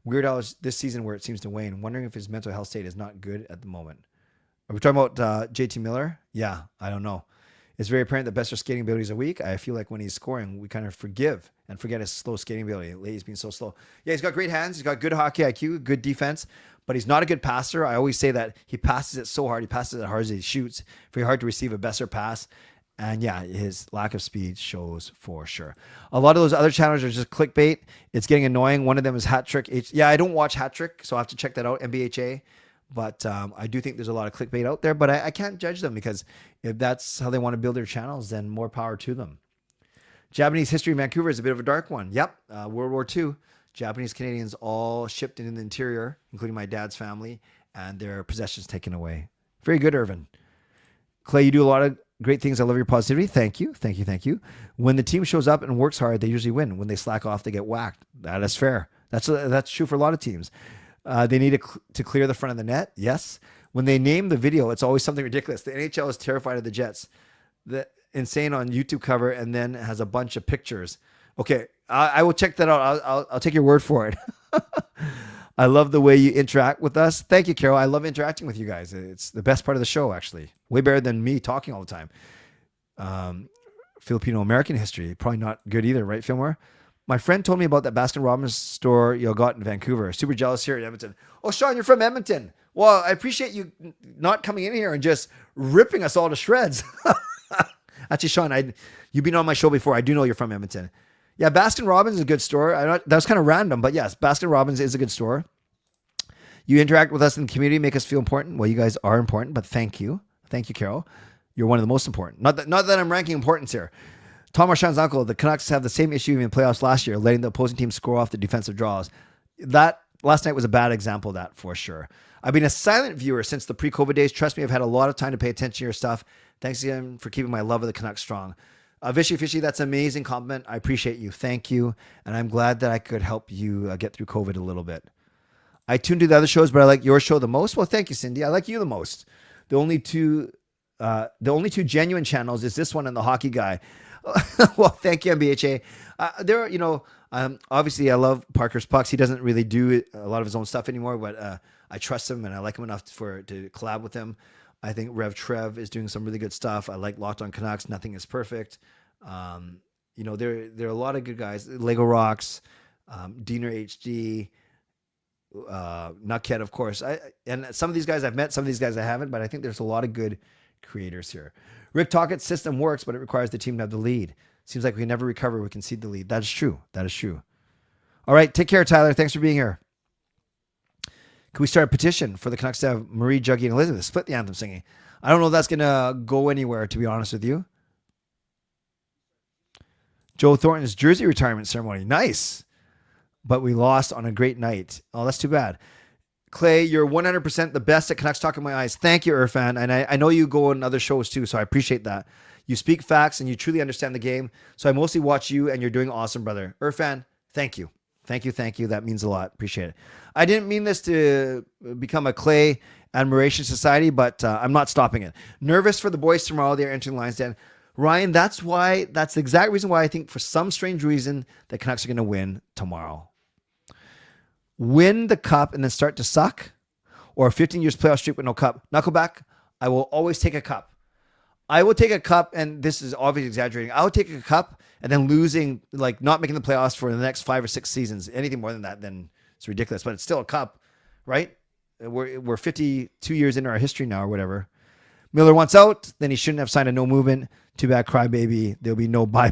Weird Al is this season where it seems to wane. Wondering if his mental health state is not good at the moment. Are we talking about JT Miller? Yeah, I don't know. It's very apparent that Besser's skating abilities are weak. I feel like when he's scoring, we kind of forgive and forget his slow skating ability. Lately, he's been so slow. Yeah, he's got great hands. He's got good hockey IQ, good defense, but he's not a good passer. I always say that he passes it so hard. He passes it as hard as he shoots. Very hard to receive a Besser pass. And yeah, his lack of speed shows for sure. A lot of those other channels are just clickbait. It's getting annoying. One of them is Hat Trick. I don't watch Hat Trick, so I have to check that out, MBHA. But I do think there's a lot of clickbait out there, but I can't judge them because if that's how they want to build their channels, then more power to them. Japanese history in Vancouver is a bit of a dark one. Yep. World War II. Japanese Canadians all shipped in the interior, including my dad's family, and their possessions taken away. Very good, Irvin. Clay, you do a lot of great things. I love your positivity. Thank you. Thank you. Thank you. When the team shows up and works hard, they usually win. When they slack off, they get whacked. That is fair. That's true for a lot of teams. They need to clear the front of the net. Yes. When they name the video, it's always something ridiculous. The NHL is terrified of the Jets. The insane on YouTube cover and then has a bunch of pictures. Okay, I will check that out. I'll take your word for it. I love the way you interact with us. Thank you, Carol. I love interacting with you guys. It's the best part of the show, actually. Way better than me talking all the time. Filipino-American history, probably not good either, right, Fillmore? My friend told me about that Baskin-Robbins store you got in Vancouver. Super jealous here in Edmonton. Oh, Sean, you're from Edmonton. Well, I appreciate you not coming in here and just ripping us all to shreds. Actually, Sean, you've been on my show before. I do know you're from Edmonton. Yeah, Baskin-Robbins is a good store. That was kind of random, but yes, Baskin-Robbins is a good store. You interact with us in the community, make us feel important. Well, you guys are important, but thank you. Thank you, Carol. You're one of the most important. Not that I'm ranking importance here. Tom Marchand's uncle, the Canucks have the same issue in playoffs last year, letting the opposing team score off the defensive draws. That last night was a bad example of that for sure. I've been a silent viewer since the pre-COVID days. Trust me, I've had a lot of time to pay attention to your stuff. Thanks again for keeping my love of the Canucks strong. Vishy Fishy, that's an amazing compliment. I appreciate you. Thank you. And I'm glad that I could help you get through COVID a little bit. I tuned to the other shows, but I like your show the most. Well, thank you, Cindy. I like you the most. The only two genuine channels is this one and the hockey guy. Well, thank you, MBHA. Obviously I love Parker's Pucks. He doesn't really do a lot of his own stuff anymore, but I trust him and I like him enough to collab with him. I think Rev Trev is doing some really good stuff. I like Locked on Canucks. Nothing is perfect. There are a lot of good guys. Lego Rocks, Diener HD, Nuckhead, of course. And some of these guys I've met, some of these guys I haven't, but I think there's a lot of good creators here. Rick Tockett's system works, but it requires the team to have the lead. Seems like we can never recover. We concede the lead. That is true. That is true. All right. Take care, Tyler. Thanks for being here. Can we start a petition for the Canucks to have Marie, Juggy, and Elizabeth split the anthem singing? I don't know if that's going to go anywhere, to be honest with you. Joe Thornton's jersey retirement ceremony. Nice. But we lost on a great night. Oh, that's too bad. Clay, you're 100% the best at Canucks Talk in my eyes. Thank you, Irfan. And I know you go on other shows too, so I appreciate that. You speak facts and you truly understand the game. So I mostly watch you and you're doing awesome, brother. Irfan, thank you. Thank you. Thank you. That means a lot. Appreciate it. I didn't mean this to become a Clay admiration society, but I'm not stopping it. Nervous for the boys tomorrow. They're entering Lionsden. Ryan, that's the exact reason why I think for some strange reason the Canucks are going to win tomorrow. Win the cup and then start to suck, or a 15 years playoff streak with no cup. Knuckleback, I will always take a cup. I will take a cup, and this is obviously exaggerating. I will take a cup and then losing, like not making the playoffs for the next 5 or 6 seasons. Anything more than that, then it's ridiculous. But it's still a cup, right? We're 52 years into our history now, or whatever. Miller wants out, then he shouldn't have signed a no movement. Too bad, crybaby. There'll be no bye.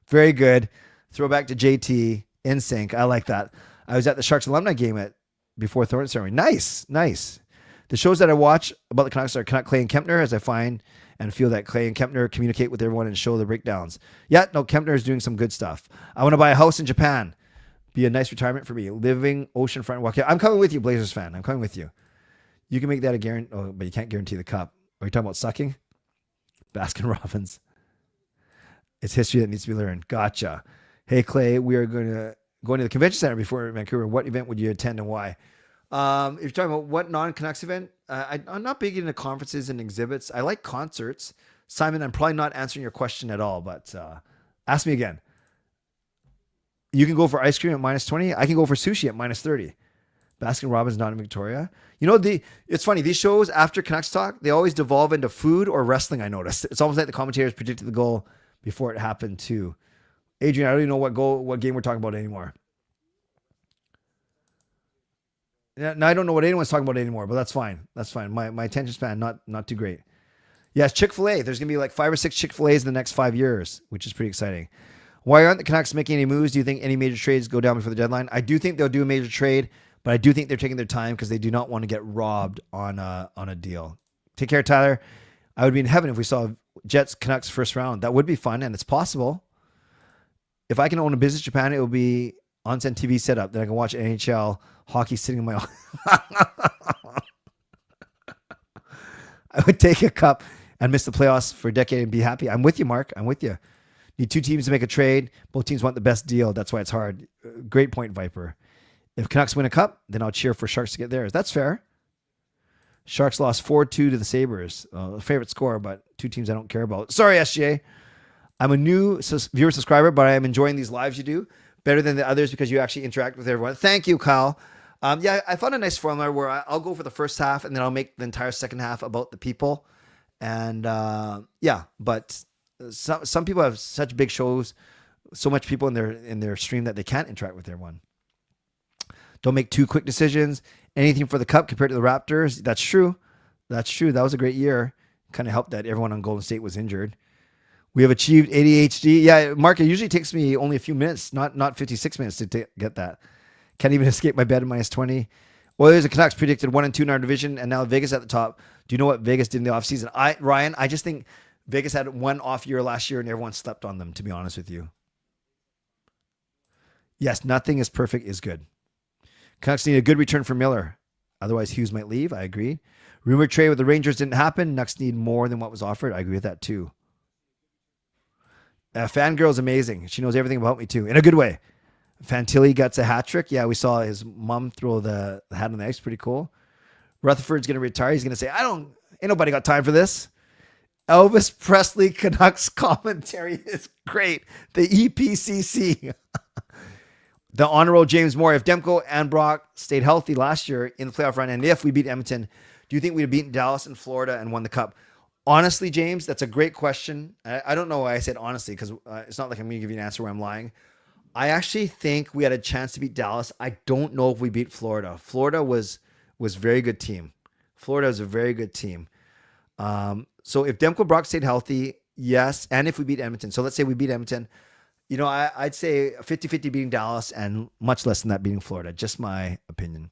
Very good. Throwback to JT. In sync. I like that. I was at the Sharks alumni game before Thornton ceremony. Nice. The shows that I watch about the Canucks are Canuck, Clay, and Kempner, as I find and feel that Clay and Kempner communicate with everyone and show the breakdowns. Yeah, no, Kempner is doing some good stuff. I want to buy a house in Japan. Be a nice retirement for me. Living oceanfront walking. I'm coming with you, Blazers fan. I'm coming with you. You can make that a guarantee. Oh, but you can't guarantee the cup. Are you talking about sucking? Baskin-Robbins. It's history that needs to be learned. Gotcha. Hey, Clay, we are going to the convention center before Vancouver. What event would you attend and why? If you're talking about what non-Canucks event, I'm not big into conferences and exhibits. I like concerts. Simon, I'm probably not answering your question at all, but ask me again. You can go for ice cream at -20. I can go for sushi at -30. Baskin-Robbins not in Victoria. It's funny. These shows after Canucks talk, they always devolve into food or wrestling. I noticed. It's almost like the commentators predicted the goal before it happened too. Adrian, I don't even know what game we're talking about anymore. Yeah, no, I don't know what anyone's talking about anymore, but that's fine. That's fine. My attention span not too great. Yes, Chick-fil-A. There's gonna be like 5 or 6 Chick-fil-A's in the next 5 years, which is pretty exciting. Why aren't the Canucks making any moves? Do you think any major trades go down before the deadline? I do think they'll do a major trade, but I do think they're taking their time because they do not want to get robbed on a deal. Take care, Tyler. I would be in heaven if we saw Jets Canucks first round. That would be fun, and it's possible. If I can own a business in Japan, it will be onsen TV setup. Then I can watch NHL hockey sitting in my. I would take a cup and miss the playoffs for a decade and be happy. I'm with you, Mark. I'm with you. Need two teams to make a trade. Both teams want the best deal. That's why it's hard. Great point, Viper. If Canucks win a cup, then I'll cheer for Sharks to get theirs. That's fair. Sharks lost 4-2 to the Sabres. Favorite score, but two teams I don't care about. Sorry, SJ. I'm a new viewer subscriber, but I am enjoying these lives you do better than the others because you actually interact with everyone. Thank you, Kyle. Yeah, I found a nice formula where I'll go for the first half and then I'll make the entire second half about the people. And yeah, but some people have such big shows, so much people in their stream that they can't interact with everyone. Don't make too quick decisions. Anything for the cup compared to the Raptors. That's true. That's true. That was a great year. Kind of helped that everyone on Golden State was injured. We have achieved ADHD. Yeah, Mark, it usually takes me only a few minutes, not 56 minutes to get that. Can't even escape my bed at -20. Oilers and Canucks predicted 1 and 2 in our division, and now Vegas at the top. Do you know what Vegas did in the offseason? Ryan, I just think Vegas had one off year last year, and everyone slept on them, to be honest with you. Yes, nothing is perfect is good. Canucks need a good return for Miller. Otherwise, Hughes might leave. I agree. Rumored trade with the Rangers didn't happen. Canucks need more than what was offered. I agree with that, too. Fangirl's amazing. She knows everything about me, too, in a good way. Fantilli gets a hat trick. Yeah, we saw his mom throw the hat on the ice. Pretty cool. Rutherford's going to retire. He's going to say, ain't nobody got time for this. Elvis Presley Canucks commentary is great. The EPCC. The Honorable James Moore. If Demko and Brock stayed healthy last year in the playoff run, and if we beat Edmonton, do you think we'd have beaten Dallas and Florida and won the cup? Honestly, James, that's a great question. I don't know why I said honestly, because it's not like I'm going to give you an answer where I'm lying. I actually think we had a chance to beat Dallas. I don't know if we beat Florida. Florida was a very good team. Florida was a very good team. So if Demko Brock stayed healthy, yes, and if we beat Edmonton. So let's say we beat Edmonton. You know, I'd say 50-50 beating Dallas and much less than that beating Florida. Just my opinion.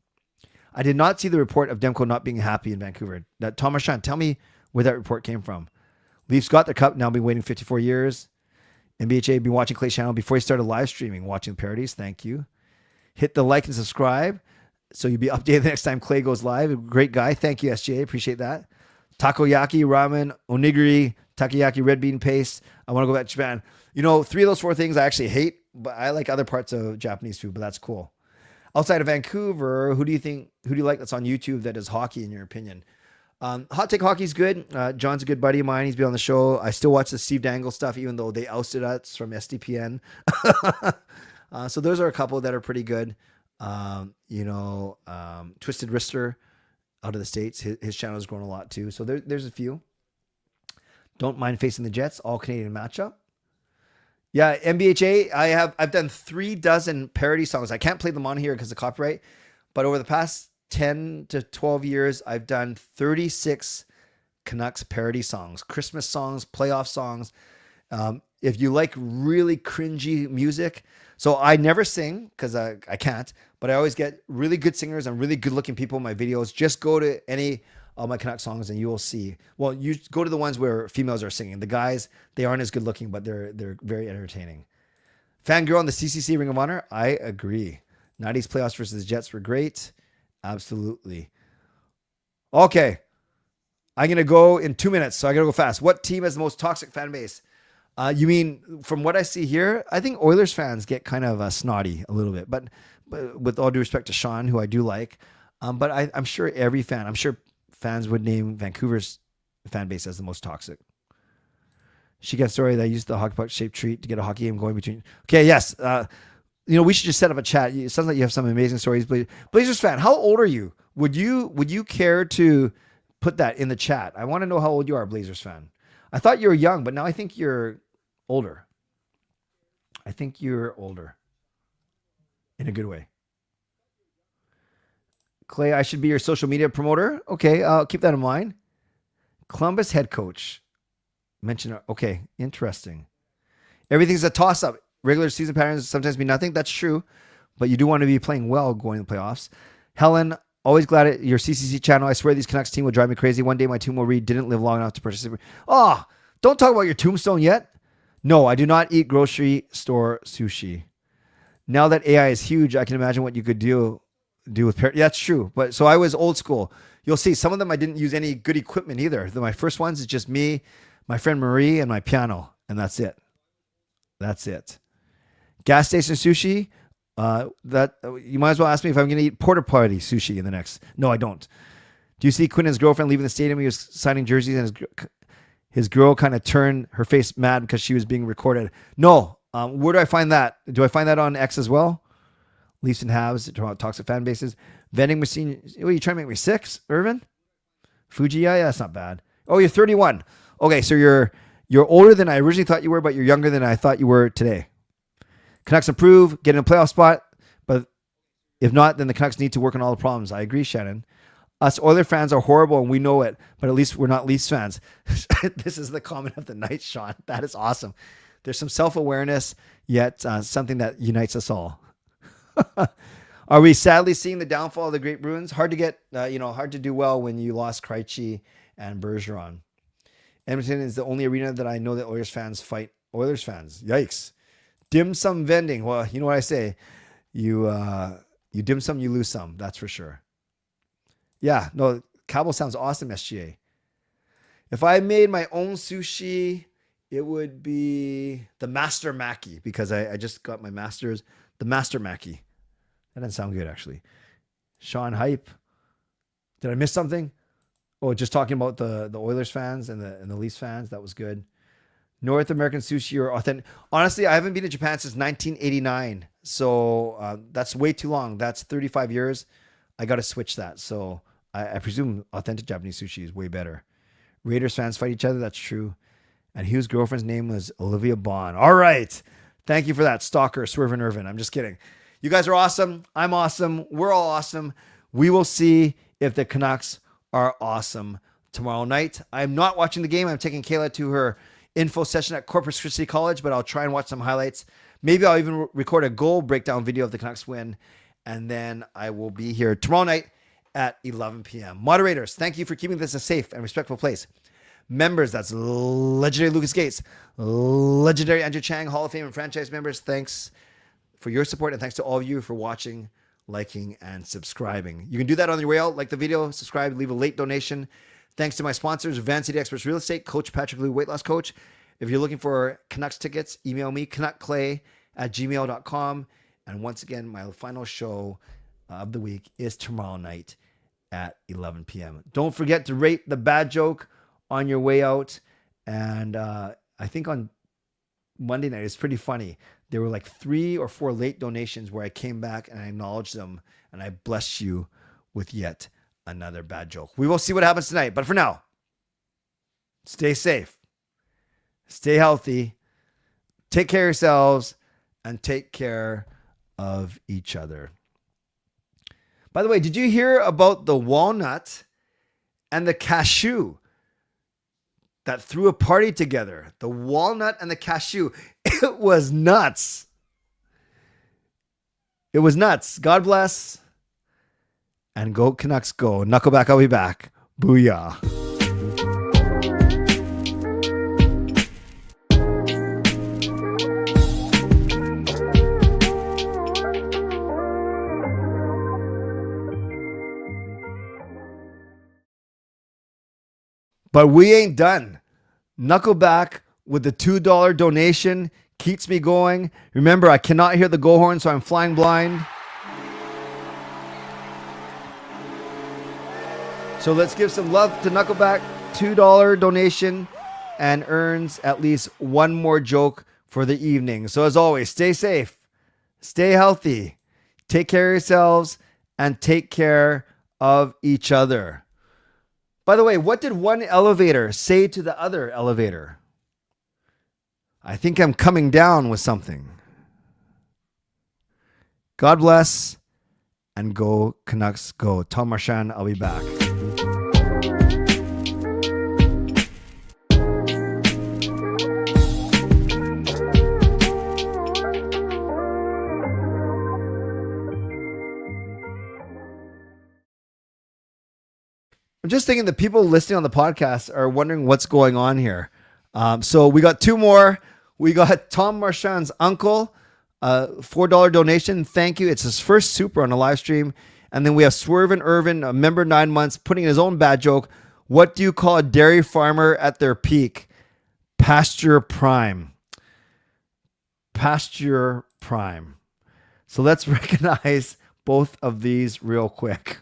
I did not see the report of Demko not being happy in Vancouver. That Thomas Shan, tell me where that report came from. Leafs got their cup, now been waiting 54 years. NBHA, been watching Clay's channel before he started live streaming, watching the parodies. Thank you. Hit the like and subscribe so you'll be updated the next time Clay goes live. A great guy. Thank you, SJ. Appreciate that. Takoyaki, ramen, onigiri, takoyaki, red bean paste. I want to go back to Japan. You know, 3 of those 4 things I actually hate, but I like other parts of Japanese food, but that's cool. Outside of Vancouver, who do you like that's on YouTube that does hockey in your opinion? Hot Take Hockey's good. John's a good buddy of mine. He's been on the show. I still watch the Steve Dangle stuff, even though they ousted us from SDPN. So those are a couple that are pretty good. Twisted Wrister out of the States. His channel has grown a lot too. So there's a few. Don't mind facing the Jets. All Canadian matchup. Yeah, MBHA. I've done 36 parody songs. I can't play them on here because of copyright. But over the past 10 to 12 years, I've done 36 Canucks parody songs, Christmas songs, playoff songs. If you like really cringy music, so I never sing because I can't, but I always get really good singers and really good looking people in my videos. Just go to any of my Canuck songs and you will see. Well, you go to the ones where females are singing. The guys, they aren't as good looking, but they're very entertaining. Fangirl on the CCC Ring of Honor, I agree. 90s playoffs versus the Jets were great. Absolutely. Okay. I'm going to go in 2 minutes, so I got to go fast. What team has the most toxic fan base? You mean, from what I see here, I think Oilers fans get kind of snotty a little bit, but with all due respect to Sean, who I do like, but I'm sure fans would name Vancouver's fan base as the most toxic. She got a story that I used the hockey puck shaped treat to get a hockey game going between. Okay, yes. We should just set up a chat. It sounds like you have some amazing stories. Blazers fan, how old are you? Would you care to put that in the chat? I want to know how old you are, Blazers fan. I thought you were young, but now I think you're older. I think you're older. In a good way. Clay, I should be your social media promoter. Okay, I'll keep that in mind. Columbus head coach. Mention it. Okay, interesting. Everything's a toss-up. Regular season patterns sometimes mean nothing. That's true. But you do want to be playing well going to the playoffs. Helen, always glad at your CCC channel. I swear these Canucks team will drive me crazy. One day my team will read didn't live long enough to participate. Oh, Don't talk about your tombstone yet. No, I do not eat grocery store sushi. Now that AI is huge, I can imagine what you could do with parody. Yeah, that's true. But so I was old school. You'll see some of them I didn't use any good equipment either. My first ones is just me, my friend Marie, and my piano, and that's it. That's it. Gas station sushi. That you might as well ask me if I'm going to eat porta potty sushi in the next. No, I don't. Do you see Quinn and his girlfriend leaving the stadium? He was signing jerseys, and his girl kind of turned her face mad because she was being recorded. No. Where do I find that? Do I find that on X as well? Leafs and Habs, toxic fan bases. Vending machine. Oh, you trying to make me 6, Irvin? Fuji, yeah, that's not bad. Oh, you're 31. Okay, so you're older than I originally thought you were, but you're younger than I thought you were today. Canucks improve, get in a playoff spot, but if not, then the Canucks need to work on all the problems. I agree, Shannon. Us Oiler fans are horrible, and we know it, but at least we're not Leafs fans. This is the comment of the night, Sean. That is awesome. There's some self-awareness, yet something that unites us all. Are we sadly seeing the downfall of the Great Bruins? Hard to get, hard to do well when you lost Krejci and Bergeron. Edmonton is the only arena that I know that Oilers fans fight Oilers fans. Yikes. Dim sum vending. Well, you know what I say. You dim sum, you lose some. That's for sure. Yeah, no, Cabo sounds awesome, SGA. If I made my own sushi, it would be the Master Maki, because I just got my master's. The Master Maki. That doesn't sound good, actually. Sean Hype. Did I miss something? Oh, just talking about the Oilers fans and the Leafs fans. That was good. North American sushi or authentic. Honestly, I haven't been to Japan since 1989. So that's way too long. That's 35 years. I got to switch that. So I presume authentic Japanese sushi is way better. Raiders fans fight each other. That's true. And Hugh's girlfriend's name was Olivia Bond. All right. Thank you for that, Stalker, Swervin' Irvin. I'm just kidding. You guys are awesome. I'm awesome. We're all awesome. We will see if the Canucks are awesome tomorrow night. I'm not watching the game. I'm taking Kayla to her info session at Corpus Christi College, but I'll try and watch some highlights. Maybe I'll even record a goal breakdown video of the Canucks win, and then I will be here tomorrow night at 11 p.m. Moderators, thank you for keeping this a safe and respectful place. Members, that's legendary Lucas Gates, legendary Andrew Chang, Hall of Fame and franchise members, thanks for your support, and thanks to all of you for watching, liking, and subscribing. You can do that on your way out. Like the video, subscribe, leave a late donation. Thanks to my sponsors, Van City Experts Real Estate, Coach Patrick Lou, Weight Loss Coach. If you're looking for Canucks tickets, email me, canuckclay@gmail.com. And once again, my final show of the week is tomorrow night at 11 p.m. Don't forget to rate the bad joke on your way out. And I think on Monday night, it's pretty funny. There were like 3 or 4 late donations where I came back and I acknowledged them, and I blessed you with yet another bad joke. We will see what happens tonight. But for now, stay safe, stay healthy, take care of yourselves, and take care of each other. By the way, did you hear about the walnut and the cashew that threw a party together? The walnut and the cashew. It was nuts. It was nuts. God bless. And go Canucks go. Knuckleback, I'll be back. Booyah. But we ain't done. Knuckleback with the $2 donation keeps me going. Remember, I cannot hear the goal horn, so I'm flying blind. So let's give some love to Knuckleback. $2 donation and earns at least one more joke for the evening. So as always, stay safe, stay healthy, take care of yourselves, and take care of each other. By the way, what did one elevator say to the other elevator? I think I'm coming down with something. God bless, and go Canucks go. Tom Marchand, I'll be back. I'm just thinking the people listening on the podcast are wondering what's going on here. So we got two more. We got Tom Marchand's uncle, $4 donation. Thank you. It's his first super on a live stream. And then we have Swervin' Irvin, a member 9 months, putting in his own bad joke. What do you call a dairy farmer at their peak? Pasture prime. Pasture prime. So let's recognize both of these real quick.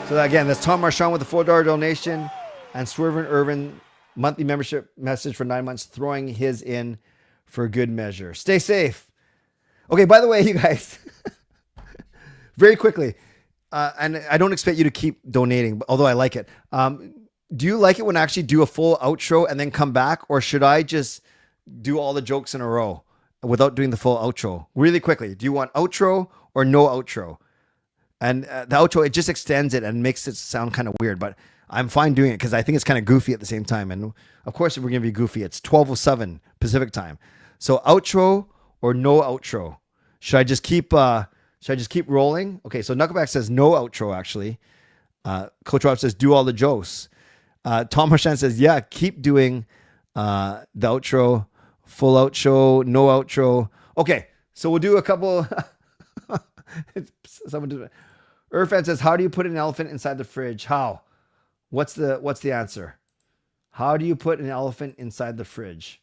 So again, that's Tom Marchand with the $4 donation, and Swervin' Irvin monthly membership message for 9 months, throwing his in for good measure. Stay safe. Okay, by the way, you guys, very quickly, and I don't expect you to keep donating, although I like it. Do you like it when I actually do a full outro and then come back, or should I just do all the jokes in a row without doing the full outro? Really quickly, do you want outro or no outro? And the outro, it just extends it and makes it sound kind of weird, but I'm fine doing it because I think it's kind of goofy at the same time. And of course, if we're going to be goofy, it's 12:07 Pacific time. So outro or no outro? Should I just keep rolling? Okay, so Knuckleback says no outro, actually. Coach Rob says do all the jokes. Tom Marchand says, yeah, keep doing the outro, full outro, no outro. Okay, so we'll do a couple. Irfan says, how do you put an elephant inside the fridge? How? What's the answer? How do you put an elephant inside the fridge?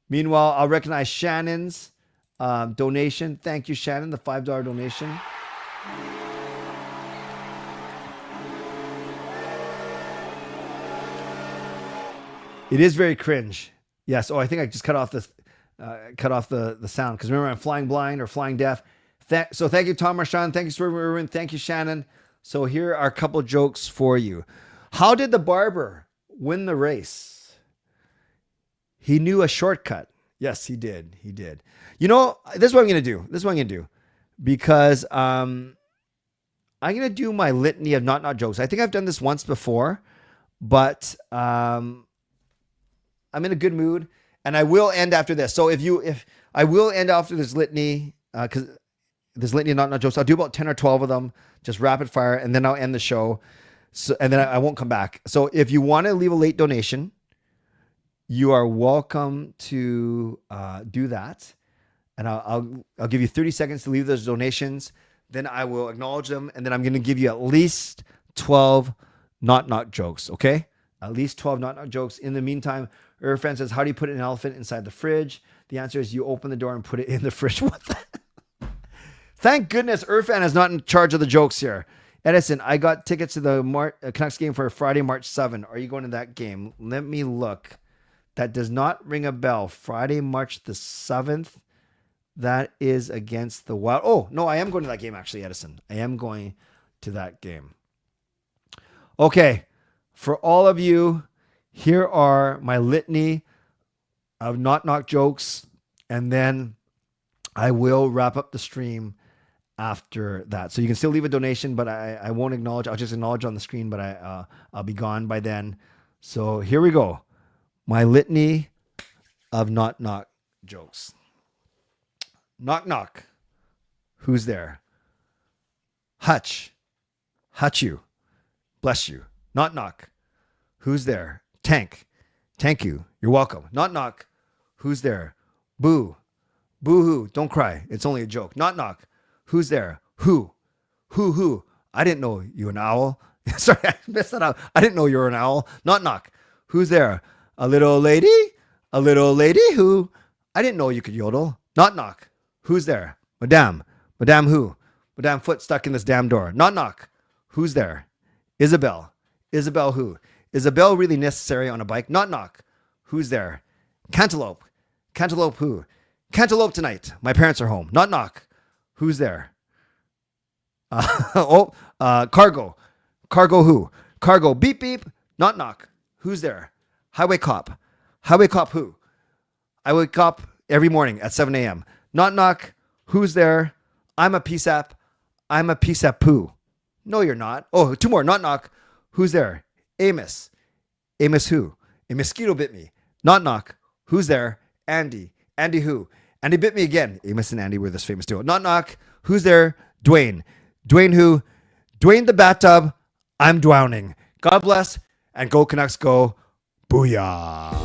Meanwhile, I'll recognize Shannon's donation. Thank you, Shannon, the $5 donation. It is very cringe. Yes. Oh, I think I just cut off the sound because remember I'm flying blind or flying deaf. So thank you, Tom Marchand. Thank you, Swervin' Irwin. Thank you, Shannon. So here are a couple jokes for you. How did the barber win the race? He knew a shortcut. Yes, he did. He did. You know, this is what I'm going to do. Because I'm going to do my litany of not jokes. I think I've done this once before, but I'm in a good mood, and I will end after this. So if I will end after this litany, because this litany of not jokes, I'll do about 10 or 12 of them, just rapid fire, and then I'll end the show. So, and then I won't come back. So if you want to leave a late donation, you are welcome to do that. And I'll give you 30 seconds to leave those donations. Then I will acknowledge them. And then I'm going to give you at least 12 not jokes. Okay. At least 12 not jokes. In the meantime, Irfan says, how do you put an elephant inside the fridge? The answer is you open the door and put it in the fridge. What the? Thank goodness Irfan is not in charge of the jokes here. Edison, I got tickets to the Canucks game for Friday, March 7. Are you going to that game? Let me look. That does not ring a bell. Friday, March the 7th. That is against the Wild. Oh, no, I am going to that game, actually, Edison. I am going to that game. Okay. For all of you, here are my litany of not jokes. And then I will wrap up the stream after that. So you can still leave a donation, but I won't acknowledge. I'll just acknowledge on the screen, but I'll be gone by then. So here we go. My litany of not jokes. Knock, knock. Who's there? Hutch. Hutch you. Bless you. Knock, knock. Who's there? Tank. Thank you. You're welcome. Knock, knock. Who's there? Boo. Boo-hoo. Don't cry. It's only a joke. Knock, knock. Who's there? Who? Who? I didn't know you were an owl. Sorry, I messed that up. I didn't know you were an owl. Knock, knock. Who's there? A little lady? A little lady who? I didn't know you could yodel. Knock, knock. Who's there? Madame. Madame who? Madame foot stuck in this damn door. Knock, knock. Who's there? Isabel. Isabel who? Isabel really necessary on a bike? Knock, knock. Who's there? Cantaloupe. Cantaloupe who? Cantaloupe tonight. My parents are home. Knock, knock. Who's there? Cargo. Cargo who? Cargo. Beep, beep. Knock, knock. Who's there? Highway cop. Highway cop who? I wake up every morning at 7 a.m. Knock, knock. Who's there? I'm a PSAP. I'm a PSAP poo. No, you're not. Oh, two more. Knock, knock. Who's there? Amos. Amos who? A mosquito bit me. Knock, knock. Who's there? Andy. Andy who? Andy bit me again. Amos and Andy were this famous duo. Knock, knock. Who's there? Dwayne. Dwayne who? Dwayne the Bathtub. I'm drowning. God bless and go Canucks go. Booyah.